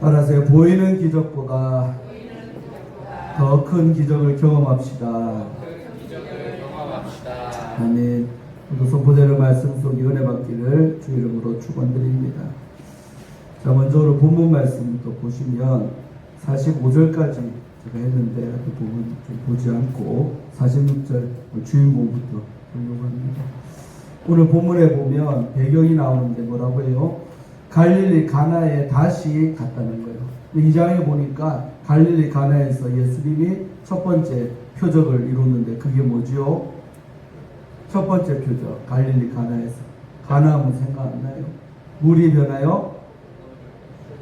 따라서 보이는 기적보다 더 큰 기적을 경험합시다. 아멘. 오늘 선포되는 말씀 속에 은혜 받기를 주 이름으로 축원드립니다. 자, 먼저 오늘 본문 말씀부터 보시면 45절까지 제가 했는데 그 부분 좀 보지 않고 46절 주인공부터 보려고 합니다. 오늘 본문에 보면 배경이 나오는데 뭐라고 해요? 갈릴리 가나에 다시 갔다는 거예요. 이 장에 보니까 갈릴리 가나에서 예수님이 첫 번째 표적을 이뤘는데 그게 뭐지요? 첫 번째 표적, 갈릴리 가나에서. 가나하면 생각 안 나요? 물이 변하여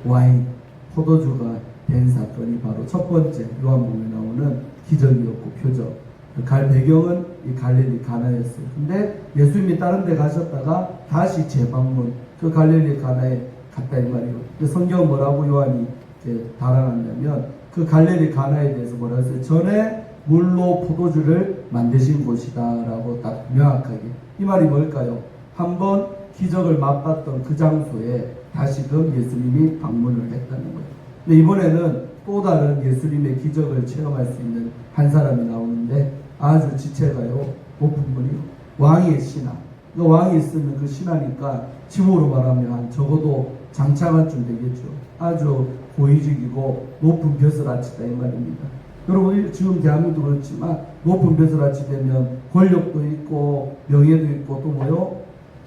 와인, 포도주가 된 사건이 바로 첫 번째 요한복음에 나오는 기적이었고 표적. 갈 배경은 이 갈릴리 가나였어요. 근데 예수님이 다른 데 가셨다가 다시 재방문, 그 갈릴리 가나에 갔다 이 말이에요. 성경은 뭐라고 요한이 이제 달아놨냐면 그 갈릴리 가나에 대해서 뭐라 했어요? 전에 물로 포도주를 만드신 곳이다 라고 딱 명확하게. 이 말이 뭘까요? 한번 기적을 맛봤던 그 장소에 다시금 예수님이 방문을 했다는 거예요. 근데 이번에는 또 다른 예수님의 기적을 체험할 수 있는 한 사람이 나오는데 아주 지체가요 높은 분이요. 왕의 신하. 그 왕이 있으면 그 신하니까 지모로 말하면 적어도 장차관쯤 되겠죠. 아주 고위직이고 높은 벼슬아치다 이 말입니다. 여러분 지금 대한민국도 그렇지만 높은 벼슬아치 되면 권력도 있고 명예도 있고 또 뭐요?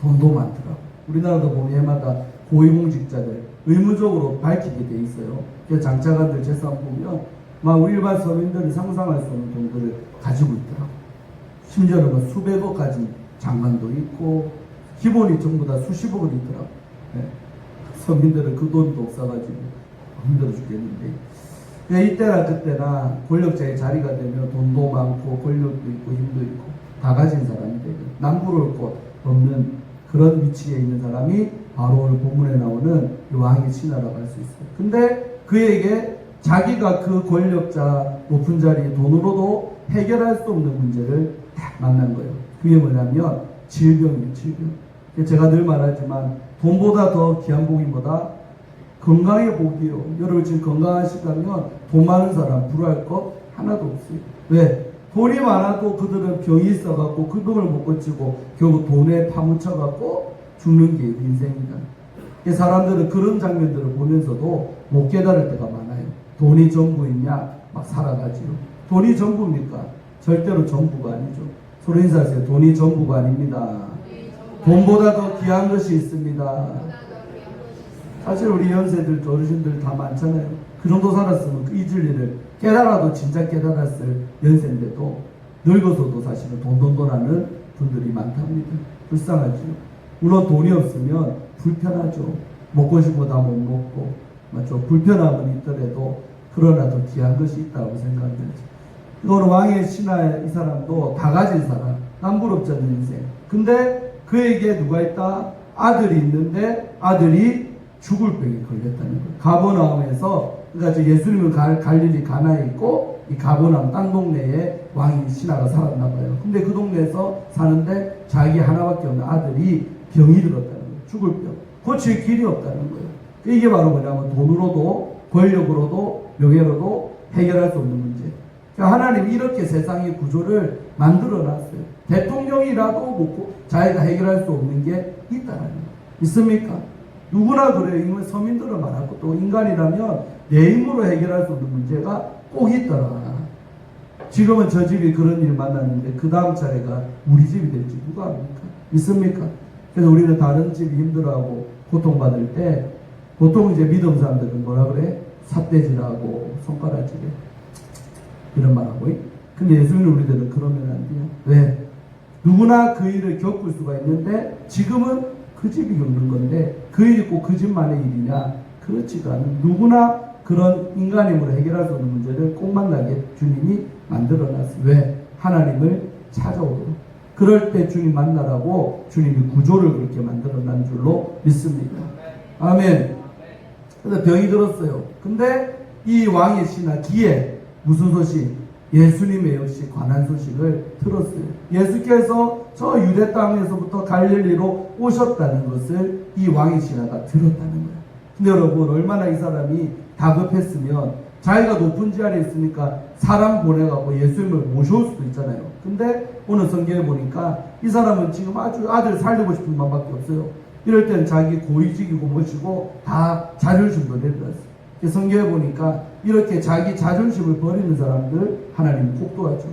돈도 많더라고. 우리나라도 보면 해마다 고위공직자들 의무적으로 밝히게 돼 있어요. 그래서 장차관들 재산 보면 막 우리 일반 서민들이 상상할 수 없는 돈들을 가지고 있더라고. 심지어는 뭐 수백억까지 장관도 있고 기본이 전부 다 수십억은 있더라고. 네. 서민들은 그 돈도 없어가지고 힘들어 죽겠는데 이때나 그때나 권력자의 자리가 되면 돈도 많고 권력도 있고 힘도 있고 다 가진 사람이 되고 남부러울 것 없는 그런 위치에 있는 사람이 바로 오늘 본문에 나오는 왕의 신하라고 할 수 있어요. 근데 그에게 자기가 그 권력자 높은 자리에 돈으로도 해결할 수 없는 문제를 딱 만난 거예요. 그게 뭐냐면 질병이에요. 질병. 제가 늘 말하지만 돈보다 더 귀한 복이 뭐다? 건강의 복이요. 여러분 지금 건강하시다면 돈 많은 사람 부러워할 것 하나도 없어요. 왜? 돈이 많아도 그들은 병이 있어갖고 그 병을 못 고치고 결국 돈에 파묻혀갖고 죽는 게 인생이다. 사람들은 그런 장면들을 보면서도 못 깨달을 때가 많아요. 돈이 전부이냐? 막 살아가지요. 돈이 전부입니까? 절대로 전부가 아니죠. 서로 인사하세요. 돈이 전부가 아닙니다. 돈보다 더 귀한 것이 있습니다. 사실 우리 연세들, 어르신들 다 많잖아요. 그 정도 살았으면 이 진리를 깨달아도 진짜 깨달았을 연세인데도 늙어서도 사실은 돈하는 분들이 많답니다. 불쌍하죠. 물론 돈이 없으면 불편하죠. 먹고 싶고 다 못 먹고 맞죠. 불편함은 있더라도 그러나 더 귀한 것이 있다고 생각합니다. 이거는 왕의 신하 이 사람도 다 가진 사람, 남부럽지 않는 인생. 근데 그에게 누가 있다? 아들이 있는데 아들이 죽을 병에 걸렸다는 거예요. 가버나움에서 그러니까 예수님은 갈릴리 가나에 있고 이 가버나움 땅 동네에 왕이 신하가 살았나 봐요. 근데 그 동네에서 사는데 자기 하나밖에 없는 아들이 병이 들었다는 거예요. 죽을 병. 고칠 길이 없다는 거예요. 이게 바로 뭐냐면 돈으로도 권력으로도 명예로도 해결할 수 없는 문제. 그러니까 하나님이 이렇게 세상의 구조를 만들어 놨어요. 대통령이라도 자기가 해결할 수 없는 게 있다라는 거예요. 있습니까? 누구나 그래요. 이건 서민들은 말하고 또 인간이라면 내 힘으로 해결할 수 없는 문제가 꼭 있더라. 지금은 저 집이 그런 일 만났는데 그 다음 차례가 우리 집이 될지 누가 압니까? 있습니까? 그래서 우리는 다른 집이 힘들어하고 고통받을 때 보통 이제 믿음 사람들은 뭐라 그래? 삿대질하고 손가락질해. 이런 말하고. 근데 예수님은 우리들은 그러면 안 돼요. 왜? 누구나 그 일을 겪을 수가 있는데 지금은 그 집이 겪는 건데 그 일이 꼭 그 집만의 일이냐? 그렇지가 않은 누구나 그런 인간 힘으로 해결할 수 없는 문제를 꼭 만나게 주님이 만들어놨어요. 왜? 하나님을 찾아오도록. 그럴 때 주님 만나라고 주님이 구조를 그렇게 만들어난 줄로 믿습니다. 아멘. 그래서 병이 들었어요. 근데 이 왕의 신하 기에 무슨 소식? 예수님의 역시 관한 소식을 들었어요. 예수께서 저 유대 땅에서부터 갈릴리로 오셨다는 것을 이 왕의 신하가 들었다는 거예요. 근데 여러분 얼마나 이 사람이 다급했으면 자기가 높은 지하에 있으니까 사람 보내가고 예수님을 모셔올 수도 있잖아요. 근데 오늘 성경에 보니까 이 사람은 지금 아주 아들 살리고 싶은 마음밖에 없어요. 이럴 때는 자기 고위직이고 뭐시고 다 자존심도 내려놨어요. 성경에 보니까 이렇게 자기 자존심을 버리는 사람들 하나님 꼭 도와줘.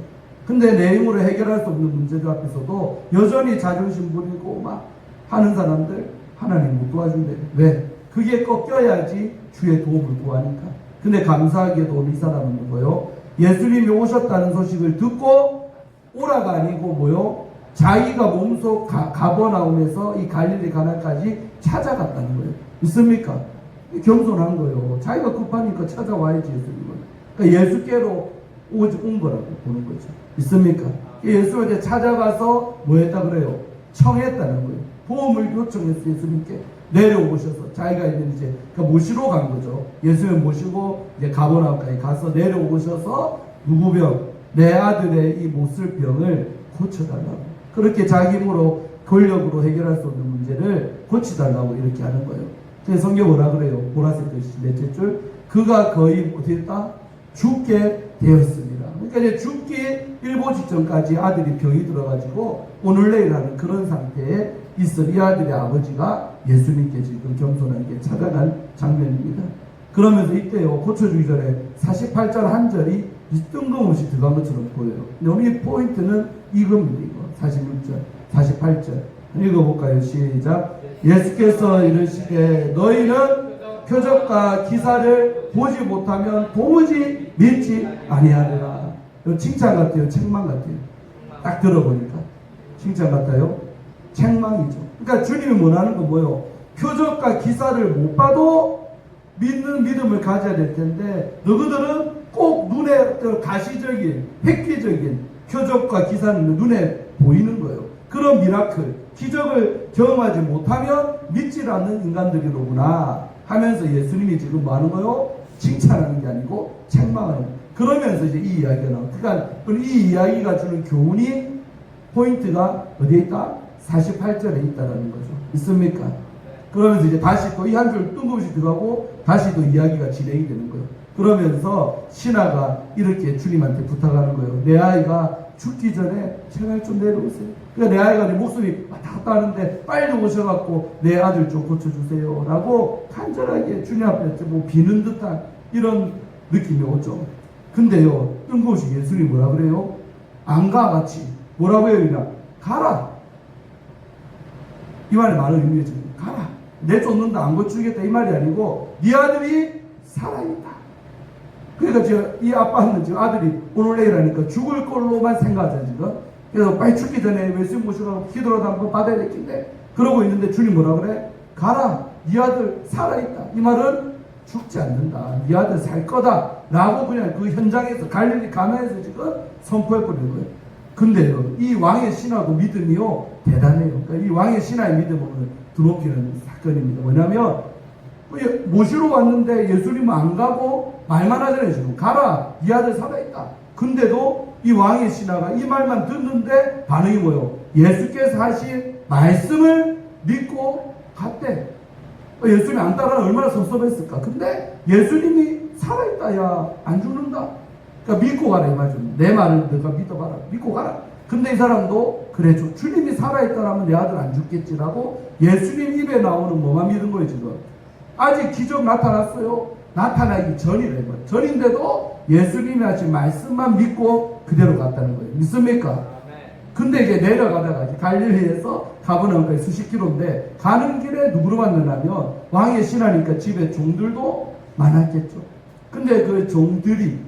근데 내 힘으로 해결할 수 없는 문제들 앞에서도 여전히 자존심 부리고 막 하는 사람들 하나님 못 도와준대. 왜? 그게 꺾여야지 주의 도움을 구하니까. 근데 감사하게도 이 사람은 누구요? 예수님이 오셨다는 소식을 듣고 오라가 아니고 뭐요? 자기가 몸소 가버나움에서 이 갈릴리 가나까지 찾아갔다는 거예요. 있습니까? 겸손한 거예요. 자기가 급하니까 찾아와야지 예수님은. 그러니까 예수께로 온 거라고 보는 거죠. 있습니까? 예수한테 찾아가서 뭐 했다 그래요? 청했다는 거예요. 도움을 요청했어. 예수님께 내려오셔서 자기가 있는 이제 그러니까 모시러 간 거죠. 예수님 모시고 이제 가버나움까지 가서 내려오셔서 누구 병? 내 아들의 이 못쓸 병을 고쳐달라고. 그렇게 자기 힘으로 권력으로 해결할 수 없는 문제를 고치달라고 이렇게 하는 거예요. 그래서 성경 뭐라 그래요? 보라색 글씨 넷째 줄. 그가 거의 어디 했다? 죽게 되었습니다. 그러니까 이제 죽기 일보 직전까지 아들이 병이 들어가지고 오늘 내일 하는 그런 상태에 있을 이 아들의 아버지가 예수님께 지금 겸손하게 찾아간 장면입니다. 그러면서 이때요, 고쳐주기 전에 48절 한 절이 뜬금없이 들어간 것처럼 보여요. 근데 오늘 이 포인트는 이겁니다. 이거 46절, 48절 읽어볼까요? 시작. 예수께서 이르시되 너희는 표적과 기사를 보지 못하면 도무지 믿지 아니하리라. 이거 칭찬 같아요? 책망 같아요? 딱 들어보니까 칭찬 같아요? 책망이죠. 그러니까 주님이 원하는 건 뭐예요? 표적과 기사를 못 봐도 믿는 믿음을 가져야 될 텐데 너희들은 꼭 눈에 가시적인 획기적인 표적과 기사는 눈에 보이는 거예요. 그런 미라클, 기적을 경험하지 못하면 믿지 않는 인간들이로구나 하면서 예수님이 지금 뭐 하는 거예요? 칭찬하는 게 아니고 책망하는 거예요. 그러면서 이제 이 이야기가 나와요. 그러니까 이 이야기가 주는 교훈이 포인트가 어디에 있다? 48절에 있다라는 거죠. 있습니까? 그러면서 이제 다시 또 이 한 줄 뜬금없이 들어가고 다시 또 이야기가 진행이 되는 거예요. 그러면서 신하가 이렇게 주님한테 부탁하는 거예요. 내 아이가 죽기 전에 제발 좀 내려오세요. 그러니까 내 아이가 내 목소리 왔다 갔다 하는데 빨리 오셔갖고 내 아들 좀 고쳐주세요 라고 간절하게 주님 앞에 뭐 비는 듯한 이런 느낌이 오죠. 근데요, 뜬금없이 예수님이 뭐라 그래요? 안 가 같이 뭐라고 해요? 그냥 가라. 이 말에 많은 의미가 있습니다. 가라. 내쫓는다, 안 고치겠다 이 말이 아니고 네 아들이 살아있다. 그러니까 지금 이 아빠는 지금 아들이 오늘 내일 하니까 죽을 걸로만 생각하잖아요 지금. 그래서 빨리 죽기 전에 예수님 모시고 기도라도 한번 받아야 되겠는데 그러고 있는데 주님 뭐라 그래? 가라. 네 아들 살아있다. 이 말은 죽지 않는다. 네 아들 살 거다 라고 그냥 그 현장에서 갈릴리 가나에서 지금 선포해버리는 거예요. 근데요, 이 왕의 신하고 믿음이요 대단해요. 그러니까 이 왕의 신하의 믿음을 드높이는 사건입니다. 뭐냐면 모시러 왔는데 예수님은 안 가고 말만 하잖아요. 지금 가라, 이 아들 살아있다. 근데도 이 왕의 신하가 이 말만 듣는데 반응이 뭐예요? 예수께서 하신 말씀을 믿고 갔대. 예수님이 안 따라가면 얼마나 섭섭했을까. 근데 예수님이 살아있다. 야, 안 죽는다. 그러니까 믿고 가라 이 말이죠. 내 말을 너가 믿어봐라. 믿고 가라. 근데 이 사람도 그래, 주님이 살아있다라면 내 아들 안 죽겠지라고 예수님 입에 나오는 뭐만 믿은 거예요 지금. 아직 기적 나타났어요. 나타나기 전이래. 전인데도 예수님이 하신 말씀만 믿고 그대로 갔다는 거예요. 믿습니까? 근데 이제 내려가다가 갈릴리에서 가버나움까지 수십 킬로인데 가는 길에 누구를 만나냐면 왕의 신하니까 집에 종들도 많았겠죠. 근데 그 종들이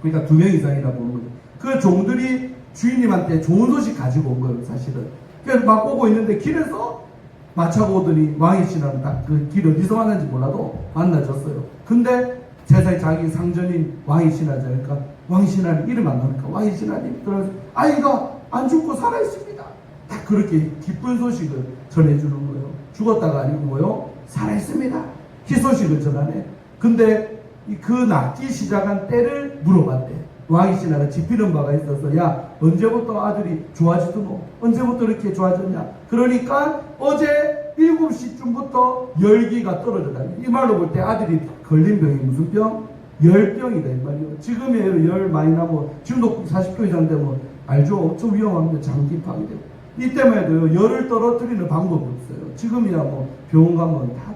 그러니까 2명 이상이나 보는 거죠. 그 종들이 주인님한테 좋은 소식 가지고 온 거예요 사실은. 그래서 막 오고 있는데 길에서 마차고 오더니 왕의 신하는 딱 그 길 어디서 만났는지 몰라도 만나줬어요. 근데 세상에 자기 상전인 왕의 신하잖아요. 그러니까 왕의 신하는 이름 안 나오니까 왕의 신하님 그래서 아이가 안 죽고 살아있습니다. 딱 그렇게 기쁜 소식을 전해주는 거예요. 죽었다가 아니고 뭐요? 살아있습니다. 희소식을 전하네. 근데 그 낫기 시작한 때를 물어봤대. 왕의 신하가 짚히는 바가 있어서 야 언제부터 아들이 좋아지더노? 언제부터 이렇게 좋아졌냐? 그러니까 어제 7시쯤부터 열기가 떨어졌다. 이 말로 볼 때 아들이 걸린 병이 무슨 병? 열병이다 이 말이에요. 지금이에요. 열 많이 나면 지금도 40도 이상 되면 알죠? 엄청 위험합니다. 장기 파괴되고. 이때만 해도요, 열을 떨어뜨리는 방법이 없어요. 지금이야 뭐 병원 가면 다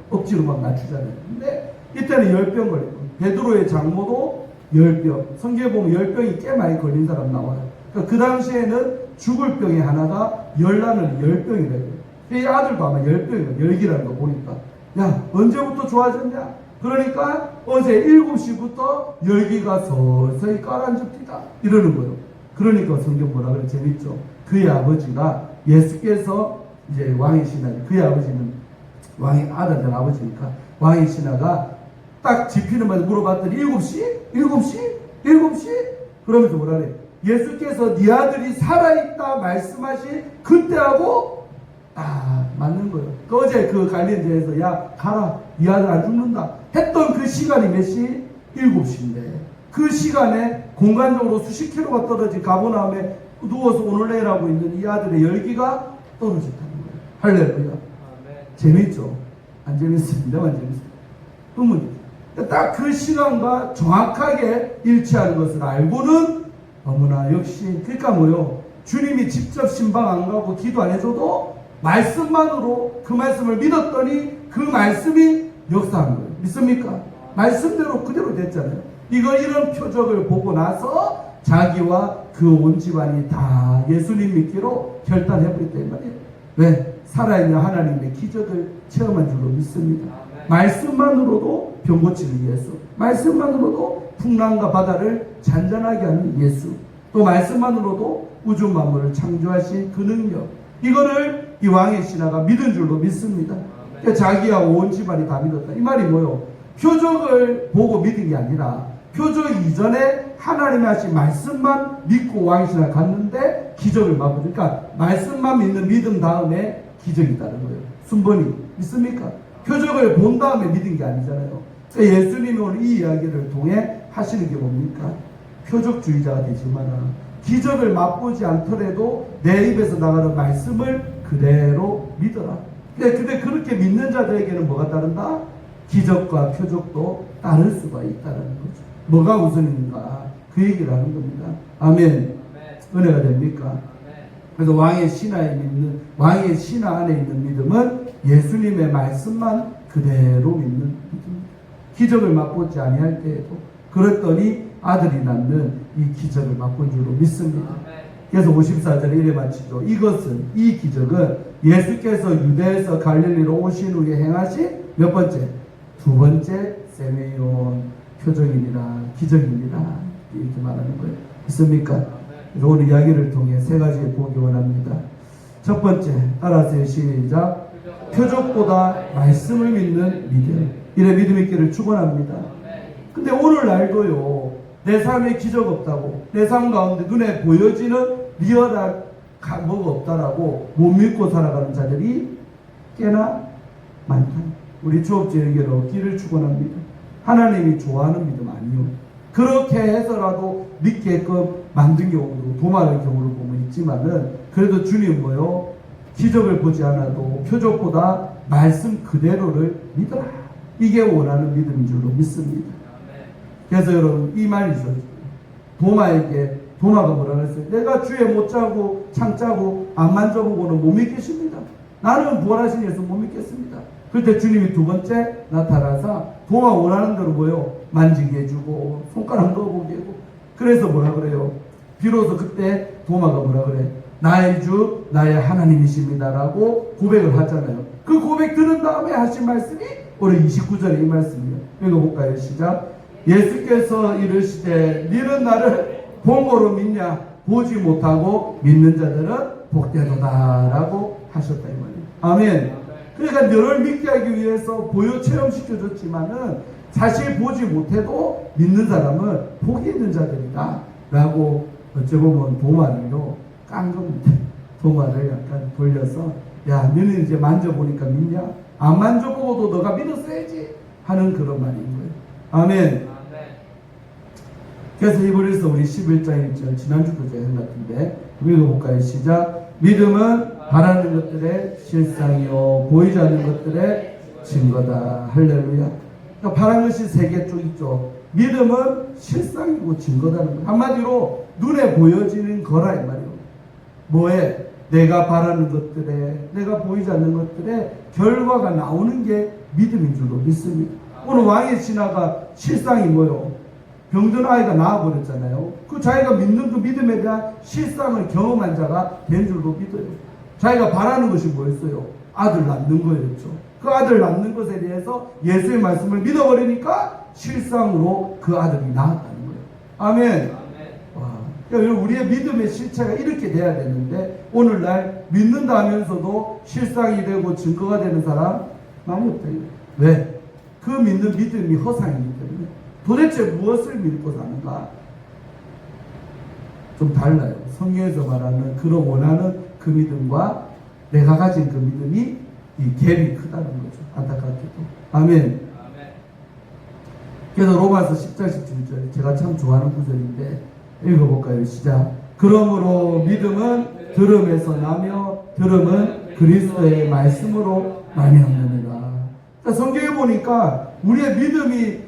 억지로 막 낮추잖아요. 근데 이때는 열병 걸리고, 베드로의 장모도 열병, 성경에 보면 열병이 꽤 많이 걸린 사람 나와요. 그러니까 그 당시에는 죽을 병의 하나가 열나는 열병이래요. 이 아들도 아마 열병이에요. 열기라는 거 보니까. 야, 언제부터 좋아졌냐? 그러니까 어제 7시부터 열기가 서서히 가라앉읍니다. 이러는 거예요. 그러니까 성경 뭐라 그래? 재밌죠? 그의 아버지가 예수께서 이제 왕의 신하, 그의 아버지는 왕의 아들된 아버지니까 왕의 신하가 딱 집히는 말에 물어봤더니 7시? 7시? 7시? 그러면서 뭐라 그래? 예수께서 네 아들이 살아있다 말씀하신 그때하고 맞는 거예요. 어제 그 갈릴리에서 야 가라 네 아들 안 죽는다 했던 그 시간이 몇 시? 7시인데 그 시간에 공간적으로 수십 킬로가 떨어진 가버나움에 누워서 오늘 내일 하고 있는 이 아들의 열기가 떨어졌다는 거예요. 할렐루야. 재밌죠? 안 재밌습니다. 안 재밌습니다. 의문이죠. 딱 그 시간과 정확하게 일치하는 것을 알고는 어머나 역시 그러니까 뭐요? 주님이 직접 신방 안 가고 기도 안 해줘도 말씀만으로 그 말씀을 믿었더니 그 말씀이 역사한 거예요. 믿습니까? 말씀대로 그대로 됐잖아요. 이런 표적을 보고 나서 자기와 그 온 집안이 다 예수님 믿기로 결단해버렸다 이 말이에요. 왜? 살아있는 하나님의 기적을 체험한 줄로 믿습니다. 말씀만으로도 병 고치는 예수, 말씀만으로도 풍랑과 바다를 잔잔하게 하는 예수, 또 말씀만으로도 우주 만물을 창조하신 그 능력, 이거를 이 왕의 신하가 믿은 줄로 믿습니다. 그러니까 자기와 온 집안이 다 믿었다. 이 말이 뭐예요? 표적을 보고 믿은 게 아니라 표적 이전에 하나님이 하신 말씀만 믿고 왕의 신하가 갔는데 기적을 맛보죠. 그러니까 말씀만 믿는 믿음 다음에 기적이 있다는 거예요. 순번이 믿습니까? 표적을 본 다음에 믿은 게 아니잖아요. 그러니까 예수님이 오늘 이 이야기를 통해 하시는 게 뭡니까? 표적주의자가 되지 마라. 기적을 맛보지 않더라도 내 입에서 나가는 말씀을 그대로 믿어라. 근데 그렇게 믿는 자들에게는 뭐가 따른다? 기적과 표적도 따를 수가 있다는 거죠. 뭐가 우선인가? 그 얘기를 하는 겁니다. 아멘. 은혜가 됩니까? 그래서 왕의 신하 안에 있는 믿음은 예수님의 말씀만 그대로 믿는 믿음입니다. 기적을 맛보지 아니할 때에도 그랬더니 아들이 낳는 이 기적을 맛본 줄로 믿습니다. 그래서 54절에 이래 마치죠. 이 기적은 예수께서 유대에서 갈릴리로 오신 후에 행하신 몇 번째? 두 번째 세메온 표적이니라, 기적이니라, 이렇게 말하는 거예요. 믿습니까? 그래서 오늘 이야기를 통해 세 가지 보기 원합니다. 첫 번째, 따라하세요. 시작. 표적보다 말씀을 믿는 믿음. 이래 믿음 있기를 축원합니다. 근데 오늘날도요, 내 삶에 기적 없다고, 내 삶 가운데 눈에 보여지는 리얼한 뭐가 없다라고 못 믿고 살아가는 자들이 꽤나 많다. 우리 주업제에게로 없기를 축원합니다. 하나님이 좋아하는 믿음 아니요. 그렇게 해서라도 믿게끔 만든 경우도, 도마의 경우를 보면 있지만은, 그래도 주님 뭐요? 기적을 보지 않아도 표적보다 말씀 그대로를 믿어라. 이게 원하는 믿음인 줄로 믿습니다. 그래서 여러분, 이 말이죠. 도마가 뭐라 그랬어요? 내가 주에 못 자고 창 짜고 안 만져보고는 못 믿겠습니다. 나는 부활하신 예수 못 믿겠습니다. 그때 주님이 두 번째 나타나서 도마 원하는 대로 뭐요? 만지게 해주고 손가락 넣어보게 하고, 그래서 뭐라 그래요? 비로소 그때 도마가 뭐라 그래? 나의 주 나의 하나님이십니다라고 고백을 하잖아요. 그 고백 들은 다음에 하신 말씀이 오늘 29절에 이 말씀이에요. 읽어볼까요? 시작. 예수께서 이르시되 너는 나를 본 거로 믿냐? 보지 못하고 믿는 자들은 복되도다라고 하셨다 이 말이에요. 아멘. 그러니까 너를 믿게 하기 위해서 보여 체험시켜줬지만은 사실 보지 못해도 믿는 사람은 복이 있는 자들이다 라고 어찌 보면 도마를요 깐 겁니다. 도마를 약간 돌려서 야 너는 이제 만져보니까 믿냐? 안 만져보고도 너가 믿었어야지 하는 그런 말인 거예요. 아멘. 그래서 히브리서 우리 11장 1절 지난주도 제가 한 것 같은데 읽어볼까요? 시작. 믿음은 바라는 것들의 실상이요 보이지 않는 것들의 증거다. 할렐루야. 그러니까 파란 것이 세 개 쭉 있죠. 믿음은 실상이고 증거다는 거예요. 한마디로 눈에 보여지는 거라 이 말이에요. 뭐에? 내가 바라는 것들에, 내가 보이지 않는 것들에 결과가 나오는 게 믿음인 줄로 믿습니다. 오늘 왕의 신하가 실상이 뭐요? 병든 아이가 나아버렸잖아요. 그 자기가 믿는 그 믿음에 대한 실상을 경험한 자가 된 줄로 믿어요. 자기가 바라는 것이 뭐였어요? 아들 낳는 거였죠. 그 아들 낳는 것에 대해서 예수의 말씀을 믿어버리니까 실상으로 그 아들이 낳았다는 거예요. 아멘. 와, 그러니까 우리의 믿음의 실체가 이렇게 돼야 되는데 오늘날 믿는다 하면서도 실상이 되고 증거가 되는 사람 많이 없다. 왜? 그 믿는 믿음이 허상이기 때문에. 도대체 무엇을 믿고 사는가? 좀 달라요. 성경에서 말하는 그런 원하는 그 믿음과 내가 가진 그 믿음이 이 갭이 크다는 거죠. 안타깝게도. 아멘. 그래서 로마서 10장 17절 제가 참 좋아하는 구절인데 읽어볼까요? 시작. 그러므로 믿음은 들음에서 나며 들음은 그리스도의 말씀으로 말미암느니라. 성경에 보니까 우리의 믿음이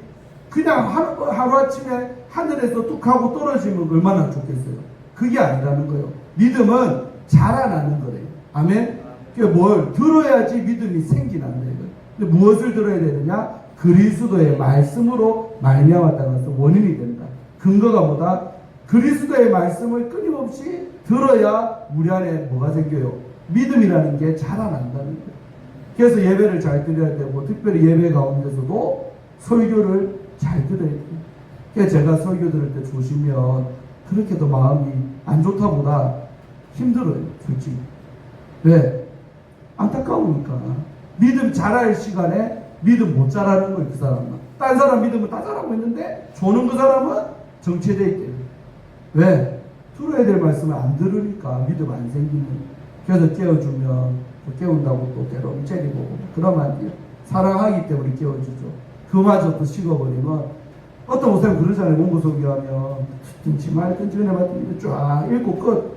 그냥 하루아침에 하늘에서 뚝 하고 떨어지면 얼마나 좋겠어요. 그게 아니라는 거예요. 믿음은 자라나는 거래요. 아멘. 그러니까 뭘 들어야지 믿음이 생기는 거예요. 근데 무엇을 들어야 되느냐? 그리스도의 말씀으로 말미암았다는 것은 원인이 된다. 근거가 뭐다? 그리스도의 말씀을 끊임없이 들어야 우리 안에 뭐가 생겨요? 믿음이라는 게 자라난다는 거예요. 그래서 예배를 잘 드려야 되고 특별히 예배 가운데서도 설교를 잘 들어야 돼요. 그래서 제가 설교 들을 때 조시면 그렇게도 마음이 안 좋다보다 힘들어요. 솔직히. 왜? 안타까우니까. 믿음 자랄 시간에 믿음 못 자라는 거예요. 그 사람은. 딴 사람 믿음은 다 자라고 있는데 조는 그 사람은 정체되어 있대요. 왜? 들어야 될 말씀을 안 들으니까 믿음 안 생기는 거예요. 그래서 깨워주면 깨운다고 또 괴로움 째리고 그러면 안 돼요. 사랑하기 때문에 깨워주죠. 그마저 또 식어버리면 어떤 목사님 그러잖아요. 원고 설교하면 듣든지 말든지 은혜 받든지 쫙 읽고 끝.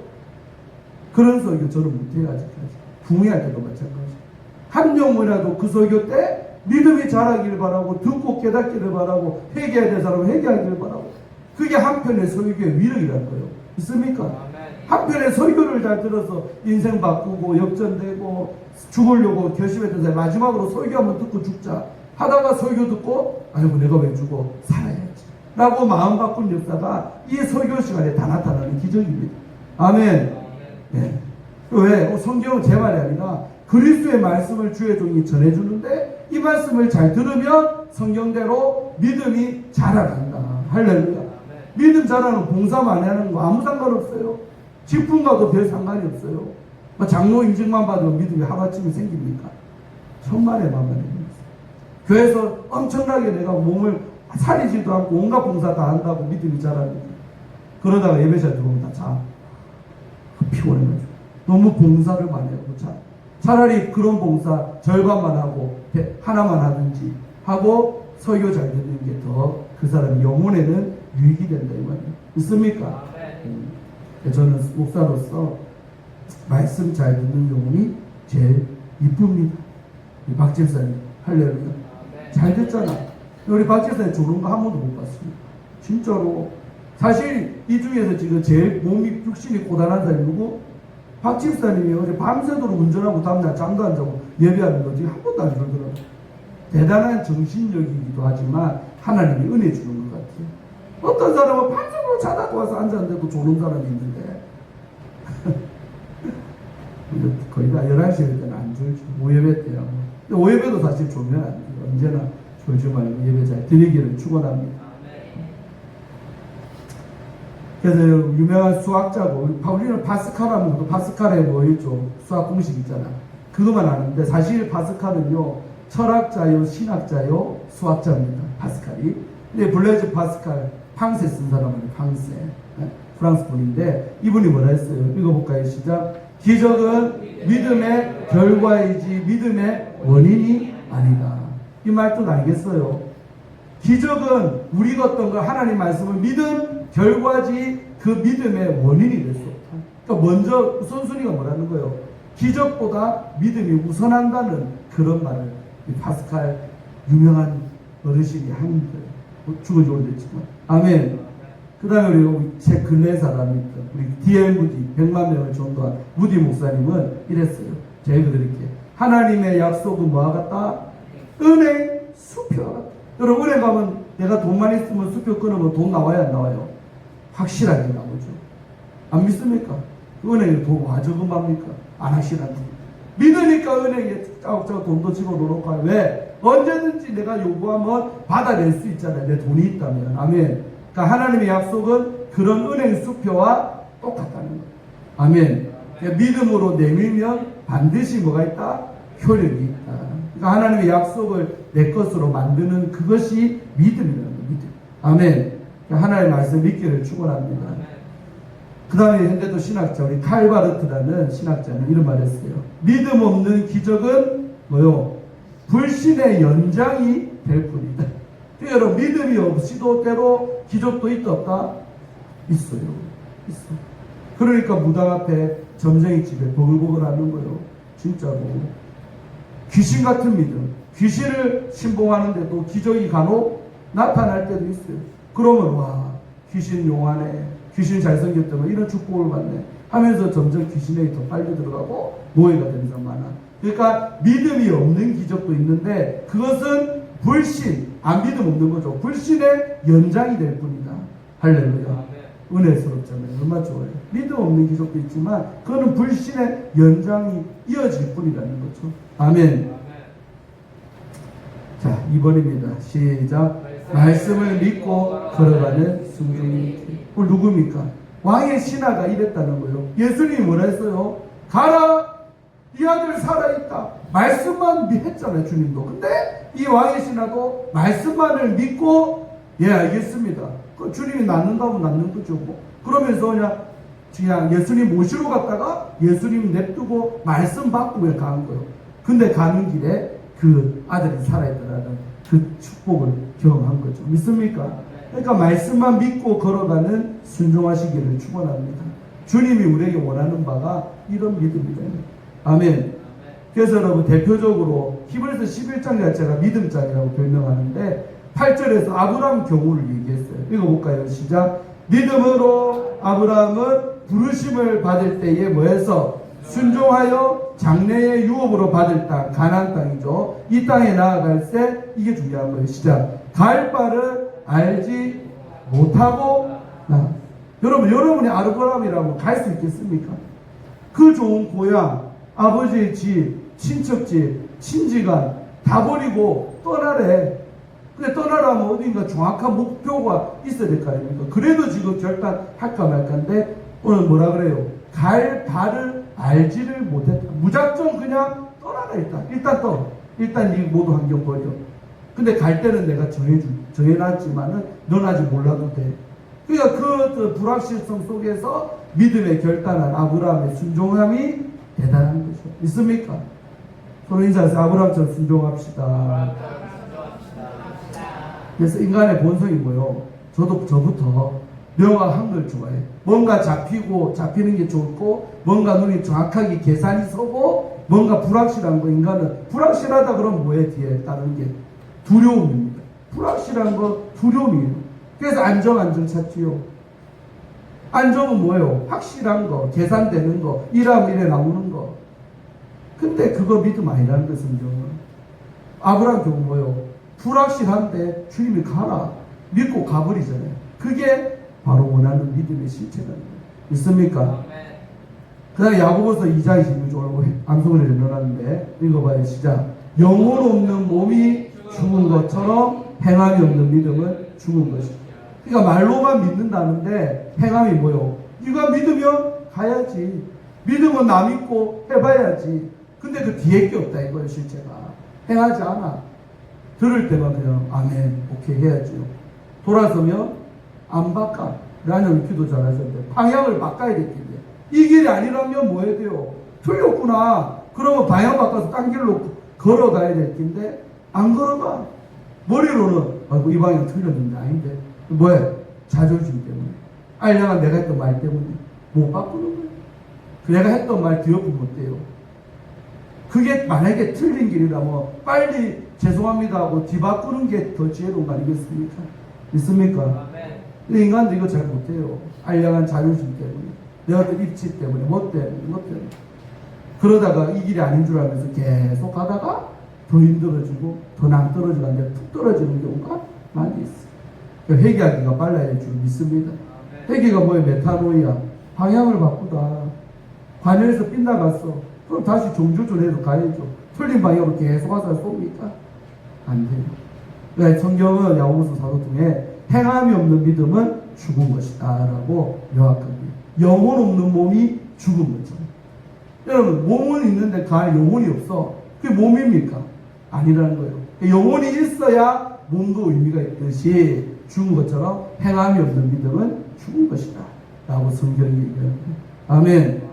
그런 설교 저는 못해요. 아직까지. 부흥할 때도 마찬가지. 한 명이라도 그 설교 때 믿음이 자라기를 바라고 듣고 깨닫기를 바라고 회개해야 될 사람은 회개하기를 바라고 그게 한편의 설교의 위력이라는 거예요. 있습니까? 한편의 설교를 잘 들어서 인생 바꾸고 역전되고 죽으려고 결심했던 사람이 마지막으로 설교 한번 듣고 죽자 하다가 설교 듣고 아이고 내가 왜 죽어 살아야지 라고 마음 바꾼 역사가 이 설교 시간에 다 나타나는 기적입니다. 아멘. 네. 왜? 성경은 제 말이 아니라 그리스도의 말씀을 주의 종이 전해주는데 이 말씀을 잘 들으면 성경대로 믿음이 자라난다. 할렐루야. 믿음 자라는 봉사 많이 하는 거 아무 상관없어요. 직분과도 별 상관이 없어요. 장로 인증만 받으면 믿음이 하루아침에 생깁니까? 천만의 만만입니다. 교회에서 엄청나게 내가 몸을 살리지도 않고 온갖 봉사 다 한다고 믿음이 자라는 그러다가 예배실 들어오면 다 자. 피곤해가지고. 너무 봉사를 많이 하고 자. 차라리 그런 봉사 절반만 하고 하나만 하든지 하고 설교 잘 듣는 게 더 그 사람 영혼에는 유익이 된다 이 말이에요. 있습니까? 저는 목사로서 말씀 잘 듣는 영혼이 제일 이쁩니다. 박 집사님 할렐루야. 잘 됐잖아. 우리 박 집사님 저런 거 한 번도 못 봤습니다. 진짜로. 사실 이 중에서 지금 제일 몸이 육신이 고단한 사람이 누구? 박 집사님이 어제 밤새도록 운전하고 다음날 잠도 안 자고 예배하는 거 지금 한 번도 안 그러더라고요. 대단한 정신력이기도 하지만 하나님이 은혜 주는 것 같아요. 어떤 사람은 밤새도록 자다가 와서 앉았는데도 조는 사람이 있는데 거의 다 11시 할 때는 안 졸죠. 오예배 때야. 근데 오예배도 사실 졸면 안 돼요. 언제나 졸지 말고 예배 잘 드리기를 축원합니다. 그래서 유명한 수학자고 우리는 파스칼 하면 파스칼의 뭐 있죠. 수학 공식 있잖아. 그것만 아는데 사실 파스칼은요 철학자요 신학자요 수학자입니다. 파스칼이. 근데 블레즈 파스칼 팡세 쓴 사람은 팡세 프랑스 분인데 이분이 뭐라 했어요? 읽어볼까요? 시작. 기적은 믿음의 결과이지 믿음의 원인이 아니다. 이 말 뜻 알겠어요? 기적은 우리가 어떤 걸 하나님 말씀을 믿은 결과지 그 믿음의 원인이 될 수 없다. 그러니까 먼저 우선순위가 뭐라는 거예요? 기적보다 믿음이 우선한다는 그런 말을 이 파스칼 유명한 어르신이 한 죽은 지 오래됐지만. 아멘. 그 다음에 우리 제 근래 사람이 있던 우리 D.L. 무디 100만 명을 전도한 무디 목사님은 이랬어요. 제가 읽어드릴게요. 하나님의 약속은 뭐와 같다? 은행 수표와 같다. 여러분 은행 가면 내가 돈만 있으면 수표 끊으면 돈 나와요 안 나와요? 확실하게 나오죠. 안 믿습니까? 은행에 돈 와 저금합니까? 안 확실하게. 믿으니까 은행에 짜고짜고 돈도 집어넣고 하요. 왜? 언제든지 내가 요구하면 받아낼 수 있잖아요. 내 돈이 있다면. 아멘. 그러니까 하나님의 약속은 그런 은행 수표와 똑같다는 거예요. 아멘. 그러니까 믿음으로 내밀면 반드시 뭐가 있다? 효력이 있다. 그러니까 하나님의 약속을 내 것으로 만드는 그것이 믿음이라는 거예요. 믿음. 아멘. 그러니까 하나님의 말씀 믿기를 축원합니다. 그 다음에 현대도 신학자 우리 칼바르트라는 신학자는 이런 말을 했어요. 믿음 없는 기적은 뭐요? 불신의 연장이 될 뿐이다. 여러분 믿음이 없이도 때로 기적도 있다 없다? 있어요. 있어. 그러니까 무당 앞에 점쟁이 집에 버글버글 하는 거예요. 진짜로. 귀신 같은 믿음. 귀신을 신봉하는데도 기적이 간혹 나타날 때도 있어요. 그러면 와 귀신 용하네. 귀신 잘생겼다면 이런 축복을 받네 하면서 점점 귀신에 더 빨리 들어가고 노예가 되는 사람 많아. 그러니까 믿음이 없는 기적도 있는데 그것은 불신, 안 믿음 없는 거죠. 불신의 연장이 될 뿐이다. 할렐루야. 은혜스럽잖아요. 얼마나 좋아요. 믿음 없는 기적도 있지만 그거는 불신의 연장이 이어질 뿐이라는 거죠. 아멘. 자 2번입니다. 시작. 말씀을 믿고 걸어가는 순종이. 오늘 누굽니까? 왕의 신하가 이랬다는 거예요. 예수님이 뭐라 했어요? 가라! 이 아들 살아있다. 말씀만 했잖아요. 주님도. 근데 이 왕의 신하도 말씀만을 믿고 예 알겠습니다. 그 주님이 낳는다면 낳는 거죠. 뭐. 그러면서 그냥 예수님 모시러 갔다가 예수님 냅두고 말씀 받고 그냥 가는 거예요. 근데 가는 길에 그 아들이 살아있다라는 그 축복을 경험한 거죠. 믿습니까? 그러니까 말씀만 믿고 걸어가는 순종하시기를 축원합니다. 주님이 우리에게 원하는 바가 이런 믿음입니다. 아멘. 그래서 여러분 대표적으로 히브리서 11장 자체가 믿음장이라고 별명하는데 8절에서 아브라함 경우를 얘기했어요. 읽어볼까요? 시작. 믿음으로 아브라함은 부르심을 받을 때에 뭐해서 순종하여 장래의 유업으로 받을 땅 가나안 땅이죠. 이 땅에 나아갈 때 이게 중요한 거예요. 시작. 갈 바를 알지 못하고 나. 여러분이 아브라함이라면 갈 수 있겠습니까? 그 좋은 고향, 아버지의 집, 친척집, 친지간 다 버리고 떠나래. 근데 떠나라면 어딘가 정확한 목표가 있어야 될 거 아닙니까? 그래도 지금 결단할까 말까인데 오늘 뭐라 그래요? 갈 바를 알지를 못했다. 무작정 그냥 떠나라 일단 이 모든 환경 버려. 근데 갈 때는 내가 정해놨지만은 넌 아직 몰라도 돼. 그러니까 그 불확실성 속에서 믿음에 결단한 아브라함의 순종함이 대단한 거죠. 있습니까? 서로 인사해서 아브라함처럼 순종합시다. 그래서 인간의 본성이 뭐요? 저부터 명확한 걸 좋아해. 뭔가 잡히는 게 좋고, 뭔가 눈이 정확하게 계산이 서고, 뭔가 불확실한 거, 인간은 불확실하다 그러면 뭐에 뒤에 따르는 게 두려움입니다. 불확실한 거 두려움이에요. 그래서 안정 찾지요. 안정은 뭐예요? 확실한 거, 계산되는 거, 일하면 이래 나오는 거. 근데 그거 믿음 아니라는 거예요, 성경은. 아브라함 경우 뭐예요? 불확실한데 주님이 가라. 믿고 가버리잖아요. 그게 바로 원하는 믿음의 실체라는 거예요. 믿습니까? 그 다음에 야고보서 2장 26절 암송을 넣어놨는데 읽어봐요. 시작. 영혼 없는 몸이 죽은 것처럼 행함이 없는 믿음은 죽은 것이다. 그러니까 말로만 믿는다는데 행함이 뭐요? 네가 믿으면 가야지. 믿으면 나 믿고 해봐야지. 근데 그 뒤에 게 없다 이거예요. 실제가. 행하지 않아. 들을 때만 그냥 아멘 오케이 해야죠. 돌아서면 안 바꿔. 라는 기도 잘하셨는데 방향을 바꿔야 됐겠네. 이 길이 아니라면 뭐 해야 돼요? 틀렸구나. 그러면 방향 바꿔서 딴 길로 걸어가야 될 텐데 안 걸어가. 머리로는 아이고 이 방향 틀렸는데 아닌데 뭐야? 자존심 때문에. 알량한 내가 했던 말 때문에 못 바꾸는 거예요. 내가 했던 말 뒤엎으면 어때요? 그게 만약에 틀린 길이라면 빨리 죄송합니다 하고 뒤바꾸는 게 더 지혜로운 거 아니겠습니까? 믿습니까? 근데 인간도 이거 잘 못해요. 알량한 자존심 때문에, 내 어떤 입지 때문에, 뭐 때문에. 그러다가 이 길이 아닌 줄 알면서 계속 가다가 더 힘들어지고 더 낭떨어지고 하는데 툭 떨어지는 경우가 많이 있어요. 회개하기가 빨라야 할 줄 믿습니다. 회개가 뭐예요? 메타노이야. 방향을 바꾸다. 관열에서 빗나갔어. 그럼 다시 종주전에도 가야죠. 틀린 방향으로 계속 가서 쏩니까? 안 돼요. 그러니까 성경은 야고보서 사도 중에 행함이 없는 믿음은 죽은 것이다 라고 명확합니다. 영혼 없는 몸이 죽은 거죠. 여러분, 몸은 있는데 그 안에 영혼이 없어. 그게 몸입니까? 아니라는 거예요. 영혼이 있어야 몸도 의미가 있듯이 죽은 것처럼 행함이 없는 믿음은 죽은 것이다 라고 성경이 얘기합니다. 아멘.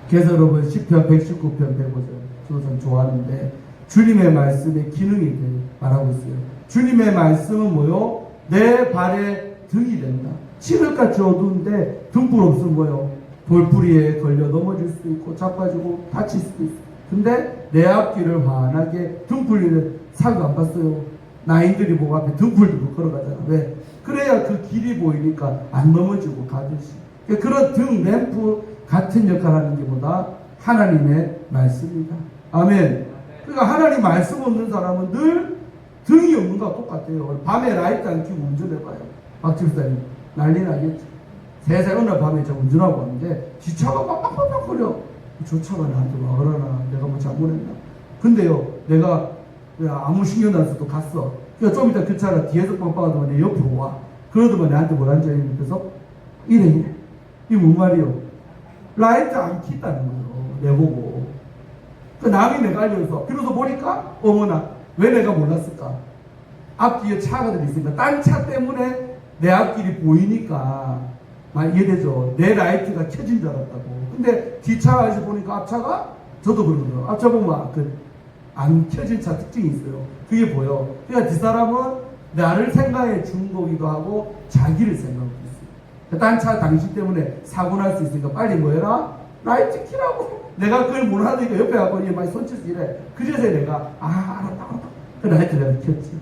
그래서 여러분 시편 119편 105절 저도 참 좋아하는데 주님의 말씀에 기능이 말하고 있어요. 주님의 말씀은 뭐요? 내 발에 등이 된다. 칠흑같이 어두운데 등불 없으면 뭐요? 돌뿌리에 걸려 넘어질 수도 있고 자빠지고 다칠 수도 있어. 근데 내 앞길을 환하게 등불리는 사고 안 봤어요. 나인들이 보고 앞에 등불 들고 걸어가잖아. 왜? 그래야 그 길이 보이니까 안 넘어지고 가듯이. 그런 등 램프 같은 역할을 하는 게 뭐다? 하나님의 말씀입니다. 아멘. 그러니까 하나님 말씀 없는 사람은 늘 등이 없는 거와 똑같아요. 밤에 라이트 안 켜고 운전해봐요. 박집사님 난리 나겠죠. 세상에 어느 밤에 제가 운전하고 왔는데 뒷차가 빡빡빡거려. 저 차가 나한테 와 그러나 내가 뭐 잘못했나. 근데요 내가 아무 신경도 안 써도 갔어. 그러니까 좀 이따 그 차가 뒤에서 빡빡하더만 내 옆으로 와. 그러더만 내한테 뭐라는 줄 알겠니? 그래서 이래. 이게 뭔 말이요? 라이트 안 켰다는 거예요. 내보고. 그 남이 내가 알려줘서. 그래서 보니까 어머나 왜 내가 몰랐을까? 앞뒤에 차가 있으니까 딴 차 때문에 내 앞길이 보이니까 이해되죠? 내 라이트가 켜진 줄 알았다고. 근데 뒷차에서 보니까 앞차가 저도 그러거든요. 앞차 보면 안 켜진 차 특징이 있어요. 그게 보여. 그러니까 뒷사람은 나를 생각해 준 거기도 하고 자기를 생각하고 있어요. 딴 차 당신 때문에 사고 날 수 있으니까 빨리 뭐 해라? 라이트 켜라고. 내가 그걸 못 하니까 옆에 가고 많이 손짓을 이래. 그래서 내가 알았다. 그 라이트 내가 켰지.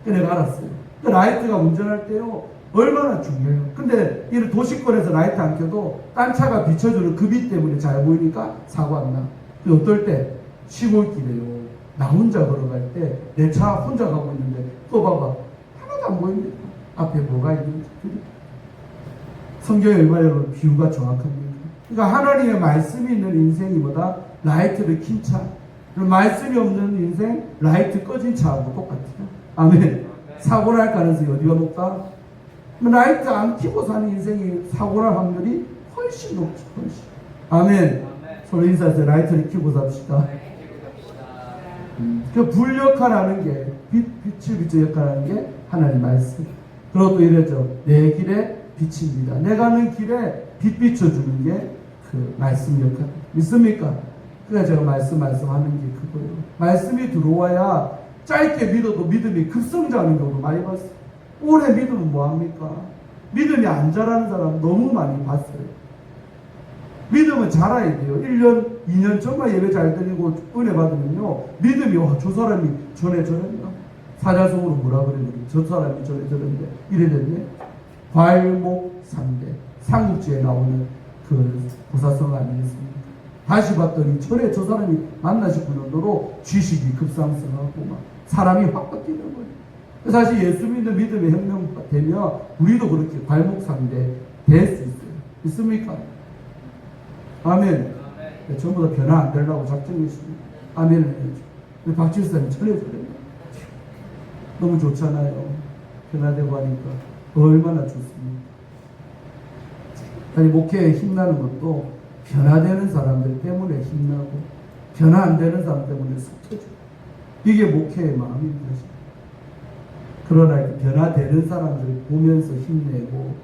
그 내가 알았어요. 그 라이트가 운전할 때요 얼마나 중요해요. 근데 이 도시권에서 라이트 안 켜도 딴 차가 비춰주는 그 빛 때문에 잘 보이니까 사고 안 나. 그 어떨 때? 시골길에요. 나 혼자 걸어갈 때 내 차 혼자 가고 있는데 또 봐봐. 하나도 안 보입니다. 앞에 뭐가 있는지. 성경에 얼마나 비유가 정확합니다. 그러니까 하나님의 말씀이 있는 인생이 뭐다? 라이트를 킨 차. 말씀이 없는 인생, 라이트 꺼진 차하고 똑같아요. 아멘. 사고 날 가능성이 어디가 높다? 라이트 안 켜고 사는 인생이 사고 날 확률이 훨씬 높죠. 훨씬. 아멘. 서로 인사해서 라이트를 켜고 삽시다. 그 불 역할하는 게, 빛을 비춰 역할하는 게 하나님 말씀. 그리고 또 이러죠. 내 길에 빛입니다. 내가 가는 길에 빛 비춰주는 게 그 말씀 역할. 믿습니까? 그러니까 제가 말씀하는 게 그거예요. 말씀이 들어와야 짧게 믿어도 믿음이 급성장하는 경우도 많이 봤어요. 오래 믿으면 뭐합니까? 믿음이 안 자라는 사람 너무 많이 봤어요. 믿음은 자라야 돼요. 1년, 2년 정말 예배 잘 드리고 은혜 받으면요. 믿음이 저 사람이 전에 저랬나? 사자성어로 뭐라 그랬는데 저 사람이 전에 저랬는데 이래 됐네. 괄목상대 삼국지에 나오는 그 부사성 아니겠습니까? 다시 봤더니 전에 저 사람이 만나실 정도로 지식이 급상승하고 막 사람이 확 바뀌는 거예요. 사실 예수 믿는 믿음의 혁명가 되면 우리도 그렇게 괄목상대 될 수 있어요. 있습니까? 아멘. 네, 전부 다 변화 안 되려고 작정했습니다. 아멘을 해야죠. 박지수사님 전해줘요. 너무 좋잖아요. 변화되고 하니까 얼마나 좋습니까? 아니 목회에 힘나는 것도 변화되는 사람들 때문에 힘나고 변화 안 되는 사람 때문에 속 터져요. 이게 목회의 마음입니다. 그러나 변화되는 사람들 보면서 힘내고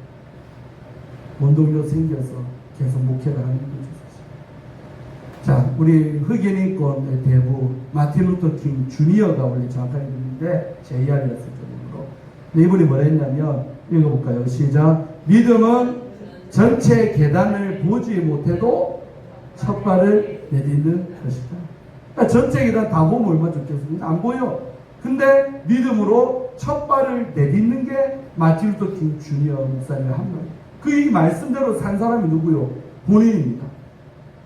원동력 생겨서 계속 목회를 하는 거죠. 자, 우리 흑인인권의 대부 마틴 루터 킹 주니어가 원래 정확하게 있는데 JR이었을 정도로 이분이 뭐라 했냐면 읽어볼까요? 시작. 믿음은 전체 계단을 보지 못해도 첫 발을 내딛는 것이다. 그러니까 전체 계단 다 보면 얼마나 좋겠습니까? 안 보여. 근데 믿음으로 첫 발을 내딛는 게 마틴 루터 킹 주니어 목사님의 한 말. 그 말씀대로 산 사람이 누구요? 본인입니다.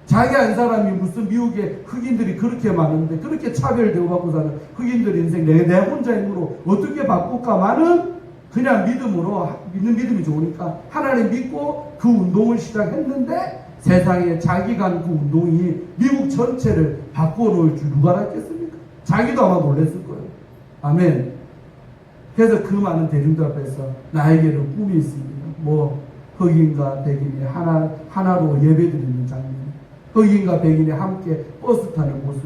자기 한 사람이 무슨 미국에 흑인들이 그렇게 많은데 그렇게 차별 대우받고 사는 흑인들 인생 내 혼자 힘으로 어떻게 바꿀까만은 그냥 믿음으로 믿는 믿음이 좋으니까 하나님 믿고 그 운동을 시작했는데 세상에 자기가 한 그 운동이 미국 전체를 바꿔놓을 줄 누가 알았겠습니까? 자기도 아마 놀랐을 거예요. 아멘. 그래서 그 많은 대중들 앞에서 나에게는 꿈이 있습니다. 뭐 흑인과 백인이 하나로 예배드리는 장면, 흑인과 백인이 함께 버스 타는 모습.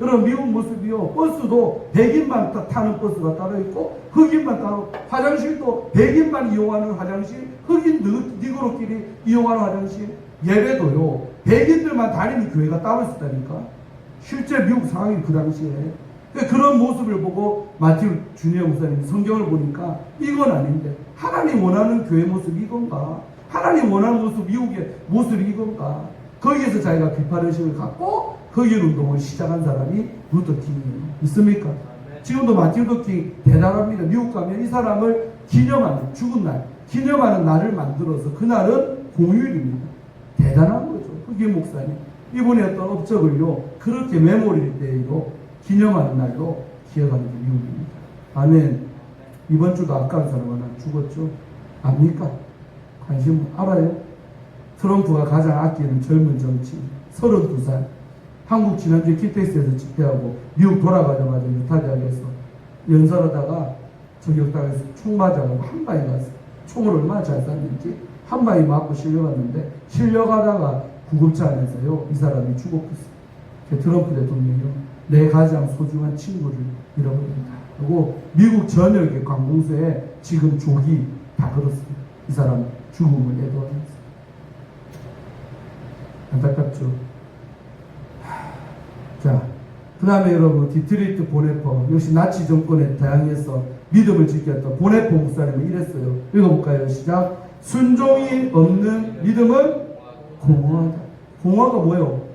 여러분 미국 모습이요. 버스도 백인만 타는 버스가 따로 있고 흑인만 따로, 화장실도 백인만 이용하는 화장실, 흑인 니그로끼리 이용하는 화장실, 예배도요. 백인들만 다니는 교회가 따로 있었다니까. 실제 미국 상황이 그 당시에. 그런 모습을 보고 마틴 주니어 목사님 성경을 보니까 이건 아닌데 하나님 원하는 교회 모습이 이건가? 하나님 원하는 모습, 미국의 모습이 이건가? 거기에서 자기가 비판의식을 갖고 흑인 운동을 시작한 사람이 루터 킹이에요. 있습니까? 지금도 마틴 루터 킹 대단합니다. 미국 가면 이 사람을 기념하는, 죽은 날, 기념하는 날을 만들어서 그날은 공휴일입니다. 대단한 거죠. 흑인 목사님. 이분의 어떤 업적을요, 그렇게 메모리 데이로 기념하는 날로 기억하는 게 미국입니다. 아멘. 이번 주도 아까운 사람 하나 죽었죠? 압니까? 관심 알아요? 트럼프가 가장 아끼는 젊은 정치인 32살. 한국 지난주에 키텍스에서 집회하고 미국 돌아가자마자 유타 대학에서 연설하다가 저격당해서 총 맞아가지고 한 방에 갔어요. 총을 얼마나 잘 쐈는지 한 방에 맞고 실려갔는데 실려가다가 구급차 안에서요 이 사람이 죽었겠어요. 트럼프 대통령이요, 내 가장 소중한 친구를 잃어버립니다. 그리고 미국 전역의 관공서에 지금 족이 다 걸었습니다. 이 사람 죽음을 애도하면서. 안타깝죠. 자, 그 다음에 여러분 디트리트 보네퍼, 역시 나치 정권에 대항해서 믿음을 지켰던 보네퍼 목사님은 이랬어요. 읽어볼까요? 시작. 순종이 없는 믿음은 공허하다. 공허가 뭐예요?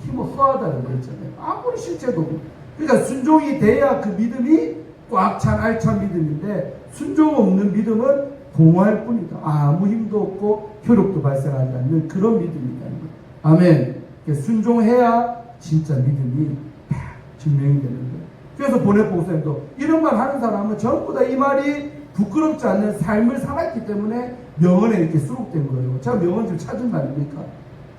힘을 허하다는 거 있잖아요. 아무리 실제도. 그러니까 순종이 돼야 그 믿음이 꽉 찬 알찬 믿음인데 순종 없는 믿음은 공허할 뿐이다. 아무 힘도 없고 효력도 발생하지 않는 그런 믿음이다. 아멘. 순종해야 진짜 믿음이 증명이 되는 거예요. 그래서 보네포 목사님도 이런 말 하는 사람은 전부 다 이 말이 부끄럽지 않는 삶을 살았기 때문에 명언에 이렇게 수록된 거예요. 제가 명언을 찾은 거 아닙니까?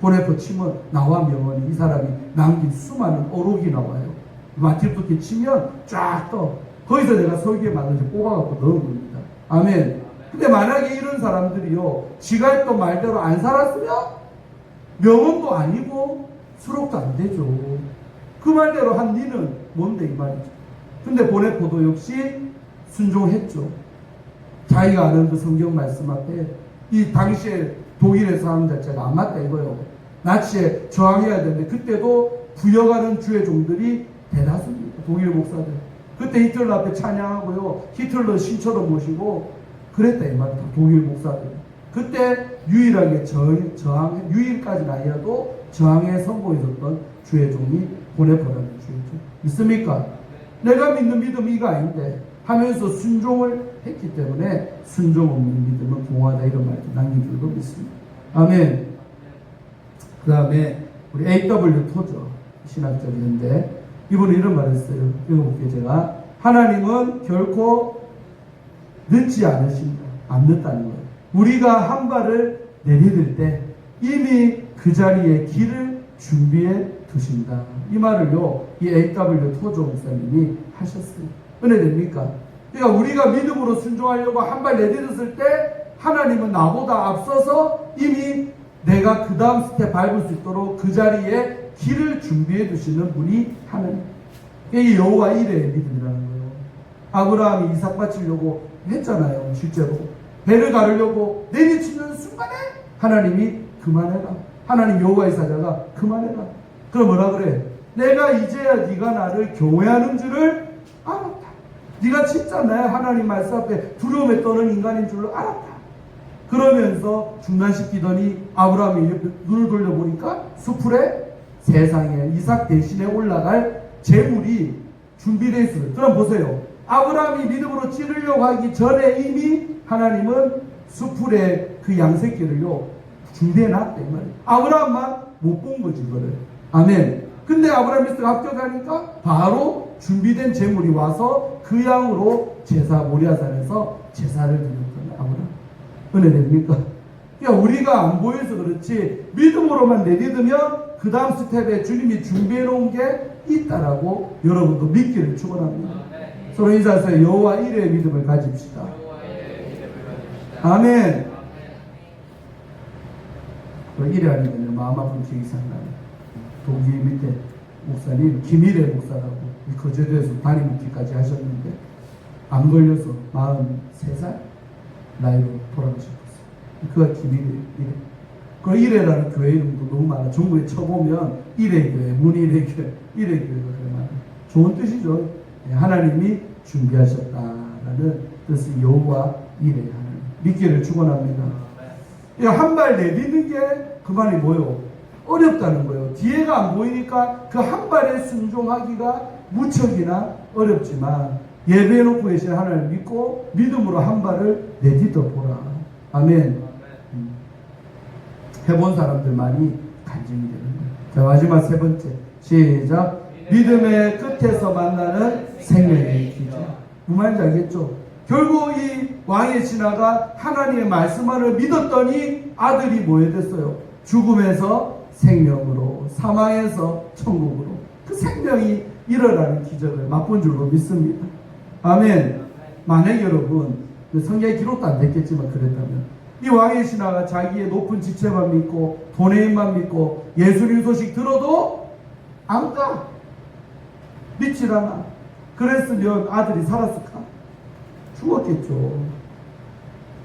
보네포 치면 나와 명언이, 이 사람이 남긴 수많은 어록이 나와요. 마틴 루터 킹 치면 쫙 떠. 거기서 내가 설교에 맞는지 뽑아갖고 넣은 겁니다. 아멘. 근데 만약에 이런 사람들이요, 지가 했던 말대로 안 살았으면 명언도 아니고 수록도 안 되죠. 그 말대로 한 니는 뭔데 이 말이죠. 근데 보네포도 역시 순종했죠. 자기가 아는 그 성경 말씀 앞에 이 당시에 독일의 상황 자체가 안 맞다 이거예요. 나치에 저항해야 되는데 그때도 부여가는 주의 종들이 대다수입니다. 독일 목사들. 그때 히틀러 앞에 찬양하고요, 히틀러 신처럼 모시고 그랬다 이 말이다. 독일 목사들. 그때 유일하게 저항, 유일까지는 아니라도 저항에 성공했었던 주의 종이 보네포라는 주의 종. 있습니까? 내가 믿는 믿음이 이거 아닌데 하면서 순종을 했기 때문에 순종 없는 믿음은 공허하다 이런 말도 남긴 줄도 믿습니다. 아멘. 그 다음에 우리 A.W. 토저 신학자인데 이분은 이런 말을 했어요. 읽어볼게요. 제가. 하나님은 결코 늦지 않으신다. 안 늦다는 거예요. 우리가 한 발을 내디딜 때 이미 그 자리에 길을 준비해 두신다. 이 말을요, 이 A.W. 토저 목사님이 하셨어요. 은혜됩니까? 그러니까 우리가 믿음으로 순종하려고 한 발 내딛었을 때 하나님은 나보다 앞서서 이미 내가 그 다음 스텝 밟을 수 있도록 그 자리에 길을 준비해 두시는 분이 하나님. 이게 여호와 이레의 믿음이라는 거예요. 아브라함이 이삭 바치려고 했잖아요. 실제로 배를 가르려고 내리치는 순간에 하나님이 그만해라. 하나님 여호와의 사자가 그만해라. 그럼 뭐라 그래? 내가 이제야 네가 나를 경외하는 줄을 알았다. 네가 진짜 내 하나님 말씀 앞에 두려움에 떠는 인간인 줄을 알았다. 그러면서 중단시키더니 아브라함이 눈을 돌려보니까 수풀에 세상에 이삭 대신에 올라갈 제물이 준비되어 있어요. 그럼 보세요. 아브라함이 믿음으로 찌르려고 하기 전에 이미 하나님은 수풀에 그 양새끼를요 준비해놨다 이 말이에요. 아브라함만 못 본 거지 그거를. 아멘. 근데 아브라함 믿음으로 합격하니까 바로 준비된 제물이 와서 그 양으로 제사 모리아산에서 제사를 드린 거예요. 아브라함. 은혜 됩니까? 그러니까 우리가 안 보여서 그렇지 믿음으로만 내딛으면 그 다음 스텝에 주님이 준비해 놓은 게 있다라고 여러분도 믿기를 축원합니다. 서로 인사하세요. 여호와 이레의 믿음을 가집시다. 아멘. 이래 하니까 마음 아픈 기억이 생각나요. 동기 밑에 목사님 김일애 목사라고 거제도에서 담임 목회까지 하셨는데 암 걸려서 43살 나이로 돌아가셨어요. 그가 김일애. 그 이래라는 교회 이름도 너무 많아. 전국에 쳐보면 이래교회, 문이래교회, 이래교회가 많아요. 좋은 뜻이죠. 하나님이 준비하셨다라는 뜻이 여호와 이래 하나님. 믿기를 축원합니다. 한 발 내딛는 게 그 말이 뭐요? 어렵다는 거예요. 뒤에가 안 보이니까 그 한 발에 순종하기가 무척이나 어렵지만 예배해놓고 계신 하나님을 믿고 믿음으로 한 발을 내딛어 보라. 아멘. 해본 사람들 많이 간증이 되는 거예요. 자, 마지막 세 번째. 시작. 믿음의 끝에서 만나는 생명의 기적. 무슨 말인지 알겠죠? 결국 이 왕의 신하가 하나님의 말씀만을 믿었더니 아들이 뭐에 됐어요? 죽음에서 생명으로, 사망에서 천국으로. 그 생명이 일어나는 기적을 맛본 줄로 믿습니다. 아멘. 만약 여러분 성경에 기록도 안 됐겠지만 그랬다면 이 왕의 신하가 자기의 높은 지체만 믿고 돈의 힘만 믿고 예수님 소식 들어도 안 가. 믿질 않아. 그랬으면 아들이 살았을까? 죽었겠죠.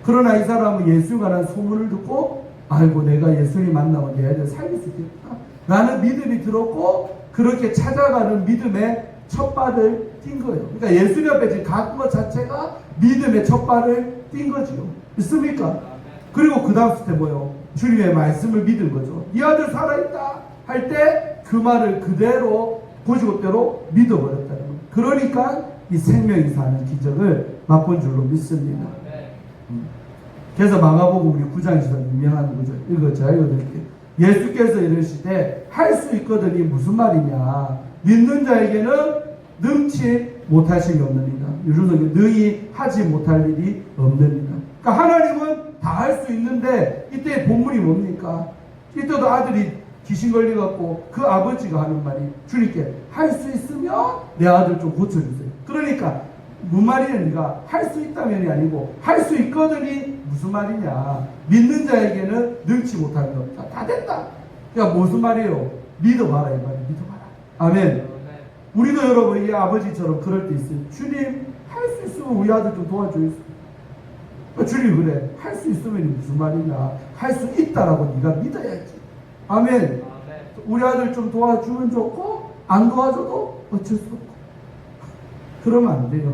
그러나 이 사람은 예수에 관한 소문을 듣고 아이고 내가 예수님 만나면 내 아들 살릴 수 있겠다 라는 믿음이 들었고 그렇게 찾아가는 믿음의 첫발을 띈 거예요. 그러니까 예수님 앞에 지금 간 것 자체가 믿음의 첫발을 띈 거죠. 있습니까? 그리고 그 다음 스텝 뭐예요? 주님의 말씀을 믿은 거죠. 이 아들 살아있다 할 때 그 말을 그대로 고지고대로 믿어버렸다는 거예요. 그러니까 이 생명이 사는 기적을 맛본 줄로 믿습니다. 그래서 마가복음 우리 9장에서 유명한 구절 읽었죠. 읽어드릴게요. 예수께서 이르시되 할 수 있거든이 무슨 말이냐? 믿는 자에게는 능치 못하심이 없느니라. 요즘 능히 하지 못할 일이 없느니라. 그러니까 하나님은 다 할 수 있는데 이때 본문이 뭡니까? 이때도 아들이 귀신 걸려갖고 그 아버지가 하는 말이 주님께 할 수 있으면 내 아들 좀 고쳐주세요. 그러니까 무슨 말이냐? 할 수 있다면이 아니고 할 수 있거든이 무슨 말이냐? 믿는 자에게는 능치 못하는 것 없다. 다 된다. 그러니까 무슨 말이에요? 믿어봐라 이 말이에요. 믿어봐라. 아멘. 우리도 여러분 이 아버지처럼 그럴 때 있어요. 주님 할 수 있으면 우리 아들 좀 도와줘요. 주님 그래 할 수 있으면 무슨 말이냐? 할 수 있다라고 네가 믿어야지. 아멘. 우리 아들 좀 도와주면 좋고 안 도와줘도 어쩔 수 없고 그러면 안 돼요.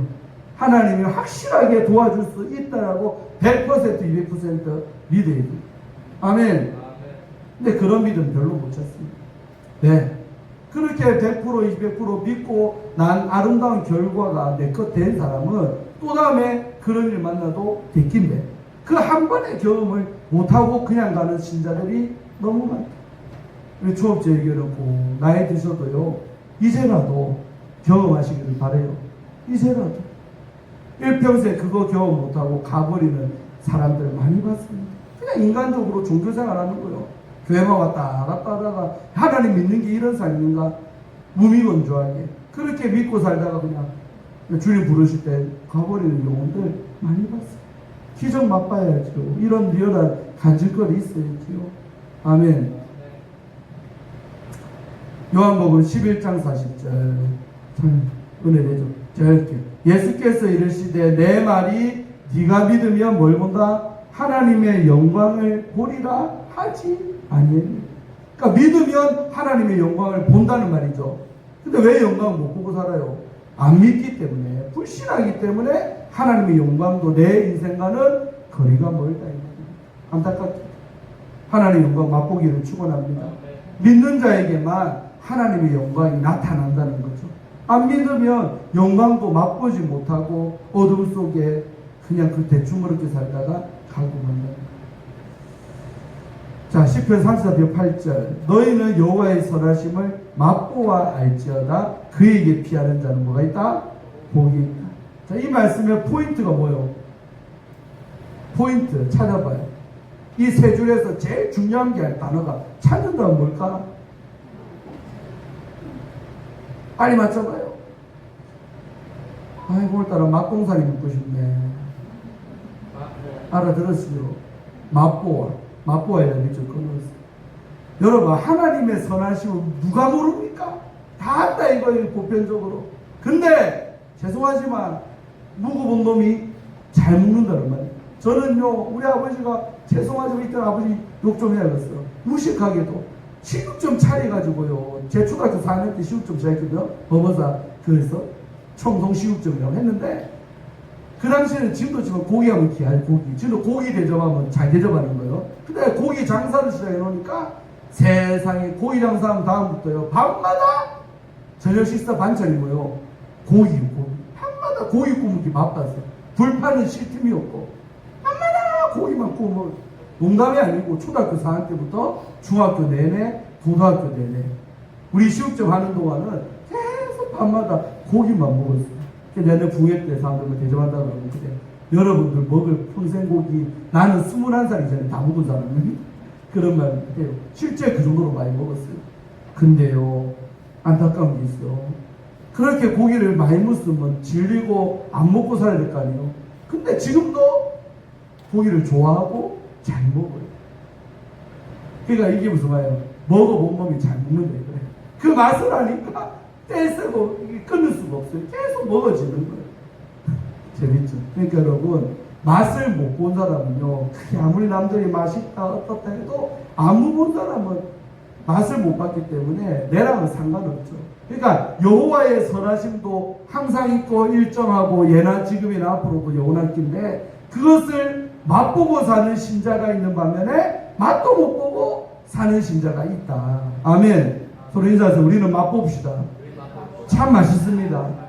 하나님이 확실하게 도와줄 수 있다라고 100% 200% 믿어야 돼요. 아멘. 근데 그런 믿음 별로 못 찾습니다. 네. 그렇게 100% 200% 믿고 난 아름다운 결과가 내 것 된 사람은 또 다음에 그런 일 만나도 됐긴데 그 한 번의 경험을 못하고 그냥 가는 신자들이 너무 많다. 우리 초업제 얘기해놓고 나이 드셔도요 이제라도 경험하시기를 바래요. 이제라도 일평생 그거 경험 못하고 가버리는 사람들 많이 봤습니다. 그냥 인간적으로 종교생활 하는 거예요. 교회만 왔다 갔다 하다가 하나님 믿는 게 이런 삶인가 무미건조하게 그렇게 믿고 살다가 그냥 주님 부르실 때 가버리는 경우들 많이 봤어요. 기적 맛봐야죠. 이런 리얼한 간질거리 있어야죠. 아멘. 요한복음 11장 40절 참 은혜되죠. 제가 이렇게 예수께서 이르시되 내 말이 네가 믿으면 뭘 본다? 하나님의 영광을 보리라 하지 아니에요. 그러니까 믿으면 하나님의 영광을 본다는 말이죠. 근데 왜 영광을 못 보고 살아요? 안 믿기 때문에 불신하기 때문에 하나님의 영광도 내 인생과는 거리가 멀다. 안타깝게 하나님의 영광 맛보기를 축원합니다. 믿는 자에게만 하나님의 영광이 나타난다는 거죠. 안 믿으면 영광도 맛보지 못하고 어둠 속에 그냥 그 대충 그렇게 살다가 가고 만다. 자, 시편 34편 8절. 너희는 여호와의 선하심을 맛보아 알지어다. 그에게 피하는 자는 뭐가 있다? 복이 있다. 자, 이 말씀의 포인트가 뭐예요? 포인트 찾아봐요. 이 세 줄에서 제일 중요한 게 단어가 찾는다면 뭘까? 빨리 맞춰봐요. 아이고, 오늘따라 맛봉살이 먹고 싶네. 알아들었어요. 맛보아야 되죠. 여러분, 하나님의 선하심을 누가 모릅니까? 다 안다 이거예요, 보편적으로. 근데 죄송하지만 무고본 놈이 잘 먹는다는 말이에요. 저는요, 우리 아버지가 죄송하지만 이때 아버지 욕 좀 해야겠어요. 무식하게도 시국점 차려가지고요, 제 초등학교 4학년 때 시국점 시작했거든요. 법원사 그래서 청동 시국점이라고 했는데, 그 당시에는 지금도 지금 고기하면 귀할 고기, 지금도 고기 대접하면 잘 대접하는 거예요. 근데 고기 장사를 시작해 놓으니까 세상에 고기 장사하면 다음부터요, 밤마다 저녁 식사 반찬이 뭐요? 고기. 밤마다 고기 구우기 바빴어요. 불판은 쉴 틈이 없고 밤마다 고기만 구우면, 농담이 아니고 초등학교 4학년 때부터 중학교 내내, 고등학교 내내 우리 시국점 하는 동안은 계속 밤마다 고기만 먹었어요. 내년 붕괴 때 사람들을 대접한다고 그러면, 그래, 여러분들 먹을 평생 고기 나는 21살 이전에 다 먹은 사람이 그런 말 해요. 실제 그 정도로 많이 먹었어요. 근데요, 안타까운 게 있어요. 그렇게 고기를 많이 먹으면 질리고 안 먹고 살아야 될 거 아니에요. 근데 지금도 고기를 좋아하고 잘 먹어요. 그러니까 이게 무슨 말이에요? 먹어본 놈이 잘 먹는다 그래. 그 맛을 아니까 떼쓰고 끊을 수가 없어요. 계속 먹어지는 거예요. 재밌죠? 그러니까 여러분, 맛을 못 본 사람은요, 그게 아무리 남들이 맛있다 어떻다 해도 안 본 사람은 맛을 못 봤기 때문에 내랑은 상관없죠. 그러니까 여호와의 선하심도 항상 있고 일정하고 예나 지금이나 앞으로도 영원할 긴데, 그것을 맛보고 사는 신자가 있는 반면에 맛도 못 보고 사는 신자가 있다. 아멘. 서로 인사해서 우리는 맛봅시다. 참 맛있습니다.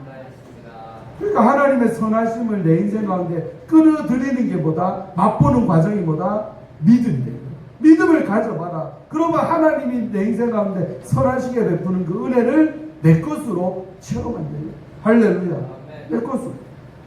그러니까 하나님의 선하심을 내 인생 가운데 끌어들이는 게 뭐다? 맛보는 과정이 뭐다? 믿음이에요. 믿음을 가져봐라. 그러면 하나님이 내 인생 가운데 선하시게 베푸는 그 은혜를 내 것으로 체험한대요. 할렐루야. 내 것으로.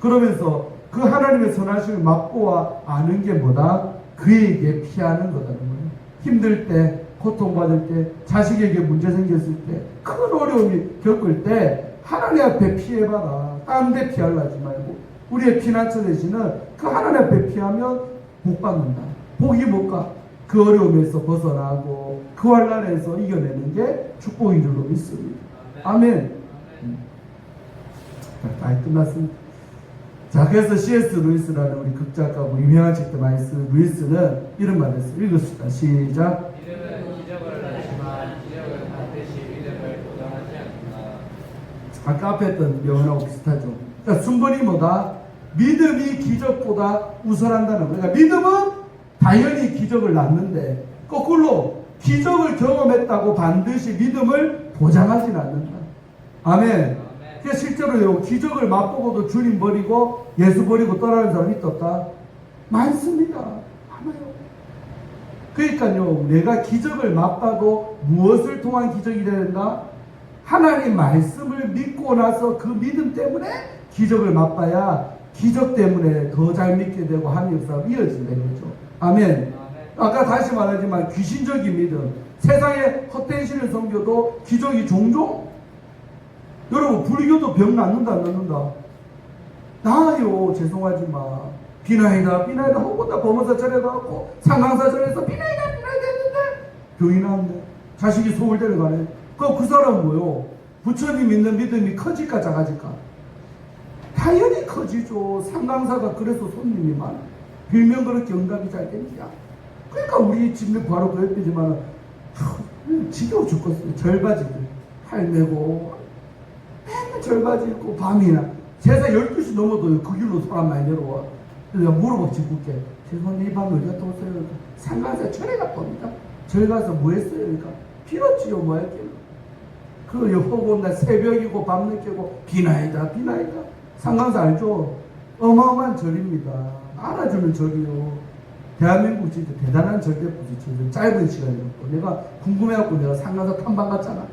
그러면서 그 하나님의 선하심을 맛보아 아는 게 뭐다? 그에게 피하는 거다는 거예요. 힘들 때, 고통받을 때, 자식에게 문제 생겼을 때, 큰 어려움이 겪을 때 하나님 앞에 피해봐라. 딴 데 피하려지 말고 우리의 피난처 대신은 그 하나님 앞에 피하면 복 받는다. 복이 뭘까? 그 어려움에서 벗어나고 그 환난에서 이겨내는 게 축복인 줄로 믿습니다. 아멘. 다 끝났습니다. 자, 그래서 C.S. 루이스라는 우리 극작가고 유명한 책도 많이 쓴 루이스는 이런 말을 했어요. 읽읍시다. 시작. 믿음은 기적을 하지만 기적은 반드시 믿음을 보장하지 않는다. 아까 앞에 했던 명언하고 비슷하죠. 그러니까 순번이 뭐다? 믿음이 기적보다 우선한다는 거예요. 그러니까 믿음은 당연히 기적을 낳는데, 거꾸로 기적을 경험했다고 반드시 믿음을 보장하지는 않는다. 아멘. 그러니까 실제로요, 기적을 맛보고도 주님 버리고 예수 버리고 떠나는 사람이 있었다? 많습니다. 많아요. 그러니까요, 내가 기적을 맛봐도 무엇을 통한 기적이 되는가? 하나님 말씀을 믿고 나서 그 믿음 때문에 기적을 맛봐야 기적 때문에 더 잘 믿게 되고 하나님 역사가 이어진다는 거죠. 아멘. 아까 다시 말하지만 귀신적인 믿음, 세상에 헛된 신을 섬겨도 기적이 종종, 여러분 불교도 병 낫는다 안 낫는다? 나아요. 죄송하지만 비나이다 혹은 범어사 절에 가고 상강사 절에서 비나이다 했는데 병이 나왔네. 자식이 서울대를 가네. 그 사람은 뭐요? 부처님 믿는 믿음이 커질까 작아질까? 당연히 커지죠. 상강사가 그래서 손님이 많아. 빌면 그렇게 응답이 잘 됩니다. 그러니까 우리 집에 바로 그 옆이지만 지겨워 죽겠어요. 절바지들 할매고 맨날 절바지 입고 밤이나 세상 12시 넘어도 그 길로 사람 많이 내려와. 그래서 내가 물어봤지 묻게. 죄송한데 이 밤에 어디 갔다 오세요? 상강사 절에 갔다 옵니다. 절 가서 뭐 했어요? 그러니까 빌었지요. 뭐 할게요. 그 여호와 날 새벽이고 밤늦게고 비나이다 비나이다. 상관사 알죠? 어마어마한 절입니다. 알아주는 절이요. 대한민국 진짜 대단한 절대부지. 짧은 시간이었고 내가 궁금해갖고 내가 상관사 탐방 갔잖아.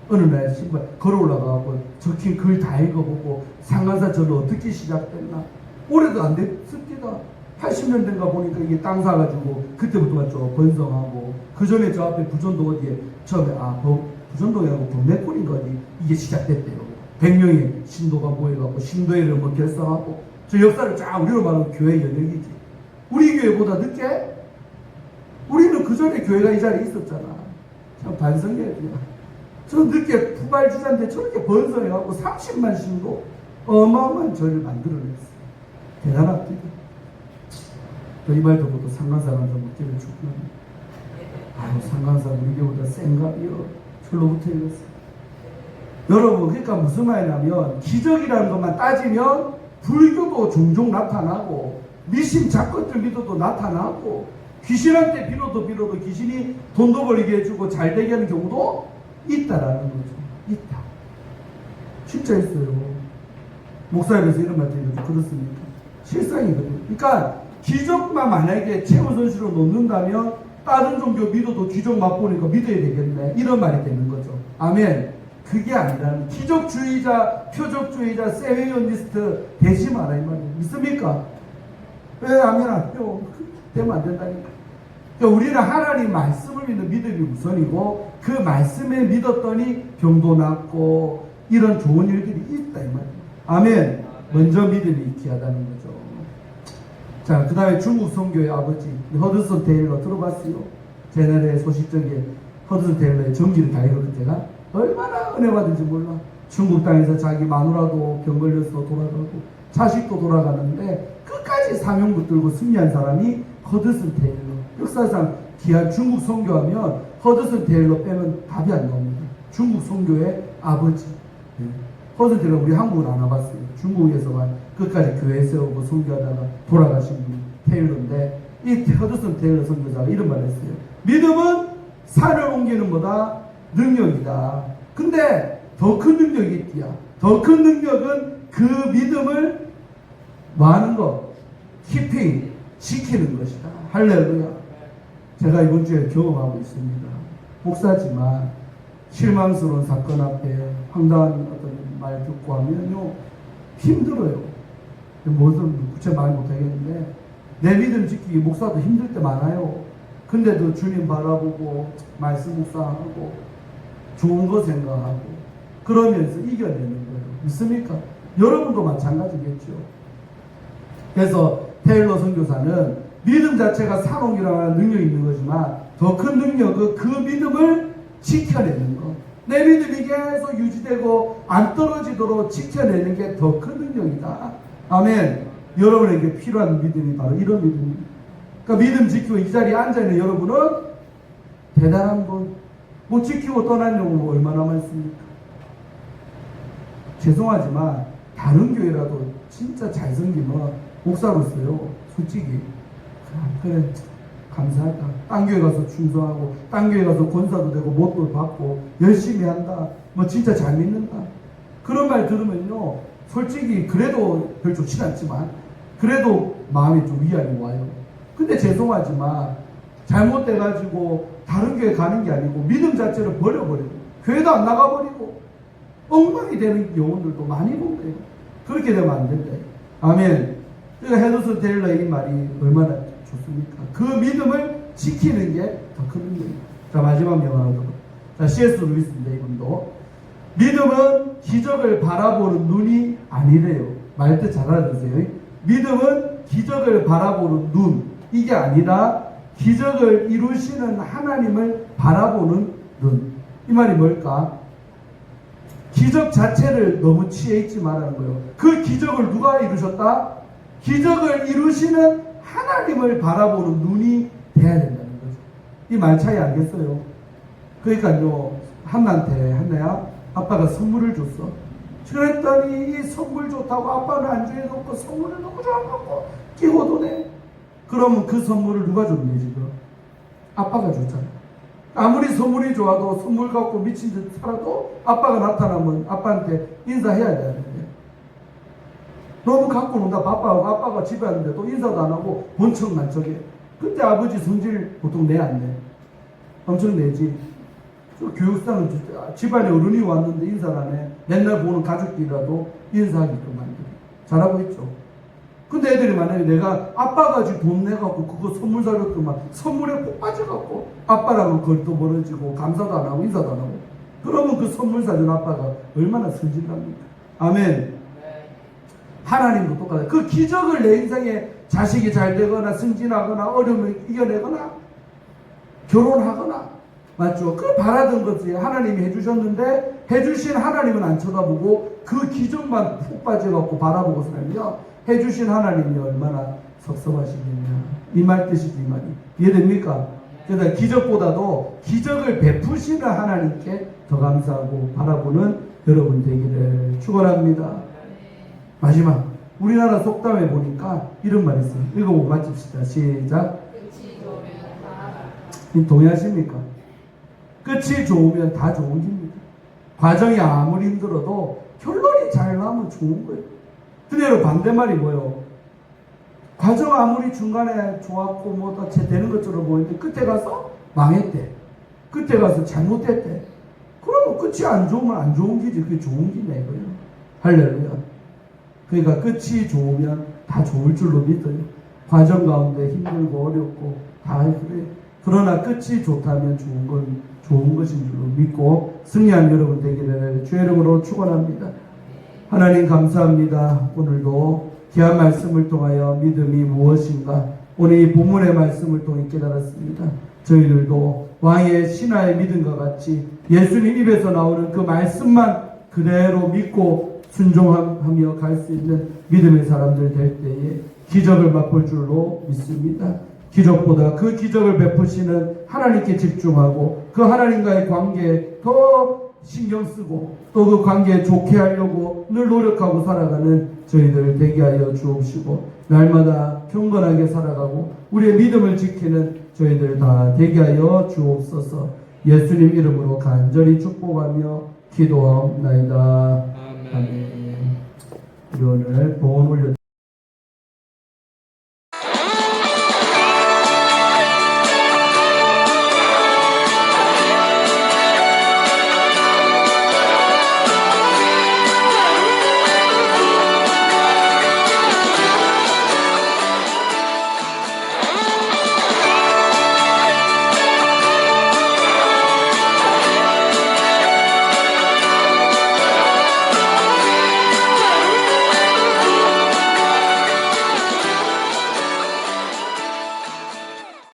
어느 날 신발 걸어 올라가고 적힌 글 다 읽어보고 상관사 절은 어떻게 시작됐나. 오래도 안 됐습니다. 80년대인가 보니까 이게 땅 사가지고 그때부터 좀 번성하고 그 전에 저 앞에 부전동 어디에 처음에 부전동이 아니고 동맥골인가 어디 이게 시작됐대요. 100명의 신도가 모여갖고 신도회를 뭐 결성하고 저 역사를 쫙 우리로 말하면 교회 연역이지. 우리 교회보다 늦게? 우리는 그 전에 교회가 이 자리에 있었잖아. 참 반성해야 돼요. 저 늦게 부발주자인데 저렇게 번성해갖고 30만 신도 어마어마한 절을 만들어냈어요. 대단합니다. 이 말 듣고도 상관사람들 못기를 축구합니다. 아유 상관사 우리 교회보다 센가요? 철로부터 읽었어요. 여러분 그러니까 무슨 말이냐면 기적이라는 것만 따지면 불교도 종종 나타나고 미신 작것들 믿어도 나타나고 귀신한테 빌어도 귀신이 돈도 벌게 해주고 잘되게 하는 경우도 있다라는 거죠. 있다. 진짜 있어요. 목사님에서 이런 말 드리면 그렇습니까? 실상이거든요. 그러니까 기적만 만약에 최우선시로 놓는다면 다른 종교 믿어도 기적 맛보니까 믿어야 되겠네. 이런 말이 되는 거죠. 아멘. 그게 아니라 기적주의자, 표적주의자, 세미오니스트 되지 마라 이 말이에요. 믿습니까? 왜 아멘 안 해요? 되면 안 된다니까. 그러니까 우리는 하나님 말씀을 믿는 믿음이 우선이고 그 말씀에 믿었더니 병도 낫고 이런 좋은 일들이 있다 이 말이에요. 아멘. 먼저 믿음이 귀하다는 거죠. 자, 그 다음에 중국 선교의 아버지 허드슨 테일러 들어봤어요? 제날의 소식적에 허드슨 테일러의 정지를 다 읽었거든 제가. 얼마나 은혜 받은지 몰라. 중국 땅에서 자기 마누라도 병 걸려서 돌아가고 자식도 돌아가는데 끝까지 사명 붙들고 승리한 사람이 허드슨 테일러. 역사상 귀한 중국 선교하면 허드슨 테일러 빼면 답이 안 나옵니다. 중국 선교의 아버지. 네. 허드슨 테일러 우리 한국은 안 와봤어요. 중국에서만 끝까지 교회 세우고 선교하다가 돌아가신 분이 테일러인데 이 허드슨 테일러 선교사가 이런 말을 했어요. 믿음은 산을 옮기는 보다 능력이다. 근데 더 큰 능력이 있디야. 더 큰 능력은 그 믿음을 뭐 하는 거? 키핑, 지키는 것이다. 할렐루야. 제가 이번 주에 경험하고 있습니다. 목사지만 실망스러운 사건 앞에 황당한 어떤 말 듣고 하면요 힘들어요. 뭐든 구체 말 못하겠는데 내 믿음 지키기 목사도 힘들 때 많아요. 근데도 주님 바라보고 말씀 묵상하고 좋은 거 생각하고 그러면서 이겨내는 거예요. 믿습니까? 여러분도 마찬가지겠죠. 그래서 테일러 선교사는 믿음 자체가 산옥이라는 능력이 있는 거지만 더 큰 능력은 그 믿음을 지켜내는 거. 내 믿음이 계속 유지되고 안 떨어지도록 지켜내는 게 더 큰 능력이다. 아멘. 여러분에게 필요한 믿음이 바로 이런 믿음입니다. 그러니까 믿음 지키고 이 자리에 앉아있는 여러분은 대단한 분. 못 지키고 떠난 경우 얼마나 많습니까? 죄송하지만 다른 교회라도 진짜 잘생기면 목사로서요 솔직히 그래 감사하다. 딴 교회 가서 충성하고 딴 교회 가서 권사도 되고 못도 받고 열심히 한다. 뭐 진짜 잘 믿는다. 그런 말 들으면요 솔직히 그래도 별 좋진 않지만 그래도 마음이 좀 위안이 와요. 근데 죄송하지만 잘못돼가지고 다른 교회 가는 게 아니고 믿음 자체를 버려버리고 교회도 안 나가버리고 엉망이 되는 영혼들도 많이 본 거예요. 그렇게 되면 안 된다. 아멘. 그러니까 헤더슨 테일러의 이 말이 얼마나 좋습니까? 그 믿음을 지키는 게 더 큰 문제입니다. 자, 마지막 명언으로. 자, C.S. 루이스인데 이분도 믿음은 기적을 바라보는 눈이 아니래요. 말뜻 잘 알아두세요. 믿음은 기적을 바라보는 눈 이게 아니라 기적을 이루시는 하나님을 바라보는 눈. 이 말이 뭘까? 기적 자체를 너무 취해 있지 말라는 거예요. 그 기적을 누가 이루셨다? 기적을 이루시는 하나님을 바라보는 눈이 돼야 된다는 거죠. 이 말 차이 알겠어요? 그러니까요, 한나야, 아빠가 선물을 줬어. 그랬더니 이 선물 좋다고 아빠는 안주해 놓고 선물을 너무 좋아하고 끼고 도네. 그러면 그 선물을 누가 줬니 지금? 아빠가 줬잖아. 아무리 선물이 좋아도 선물 갖고 미친 듯 살아도 아빠가 나타나면 아빠한테 인사해야 되는데 너무 갖고 논다 바빠하고 아빠가 집에 왔는데 또 인사도 안 하고 본청만 저게 그때 아버지 성질 보통 내 안 내? 엄청 내지. 저 교육상은 집안에 어른이 왔는데 인사를 안 해. 맨날 보는 가족끼리라도 인사하게끔 만들어. 잘하고 있죠. 근데 애들이 만약에 내가 아빠가 지금 돈 내갖고 그거 선물 사줬더만 선물에 꼭 빠져갖고 아빠랑은 거리도 멀어지고 감사도 안 하고 인사도 안 하고 그러면 그 선물 사준 아빠가 얼마나 성질납니까? 아멘. 하나님도 똑같아요. 그 기적을 내 인생에 자식이 잘 되거나 승진하거나 어려움을 이겨내거나 결혼하거나 맞죠? 그 바라던 것이 하나님이 해주셨는데 해주신 하나님은 안 쳐다보고 그 기적만 푹 빠져갖고 바라보고 살면 해주신 하나님이 얼마나 섭섭하시겠냐 이 말 뜻이지 이 말이 이해됩니까? 그래서 기적보다도 기적을 베푸시는 하나님께 더 감사하고 바라보는 여러분 되기를 축원합니다. 마지막 우리나라 속담에 보니까 이런 말이 있어요. 읽어보고 마칩시다. 시작. 동의하십니까? 끝이 좋으면 다 좋은 길입니다. 과정이 아무리 힘들어도 결론이 잘 나오면 좋은 거예요. 근데 반대말이 뭐예요? 과정 아무리 중간에 좋았고 뭐다 되는 것처럼 보이는데 끝에 가서 망했대. 끝에 가서 잘못했대. 그러면 끝이 안 좋으면 안 좋은 길이지. 그게 좋은 길이네 이거예요. 할렐루야. 그러니까 끝이 좋으면 다 좋을 줄로 믿어요. 과정 가운데 힘들고 어렵고 다 그래. 그러나 끝이 좋다면 좋은 건 좋은 것인 줄로 믿고 승리한 여러분 되기를 주의 이름으로 축원합니다. 하나님 감사합니다. 오늘도 귀한 말씀을 통하여 믿음이 무엇인가 오늘 이 본문의 말씀을 통해 깨달았습니다. 저희들도 왕의 신하의 믿음과 같이 예수님 입에서 나오는 그 말씀만 그대로 믿고 순종하며 갈 수 있는 믿음의 사람들 될 때에 기적을 맛볼 줄로 믿습니다. 기적보다 그 기적을 베푸시는 하나님께 집중하고 그 하나님과의 관계에 더 신경 쓰고 또 그 관계에 좋게 하려고 늘 노력하고 살아가는 저희들 되게 하여 주옵시고 날마다 경건하게 살아가고 우리의 믿음을 지키는 저희들 다 되게 하여 주옵소서. 예수님 이름으로 간절히 축복하며 기도하옵나이다. 아멘. 우리 오늘 봉헌 올려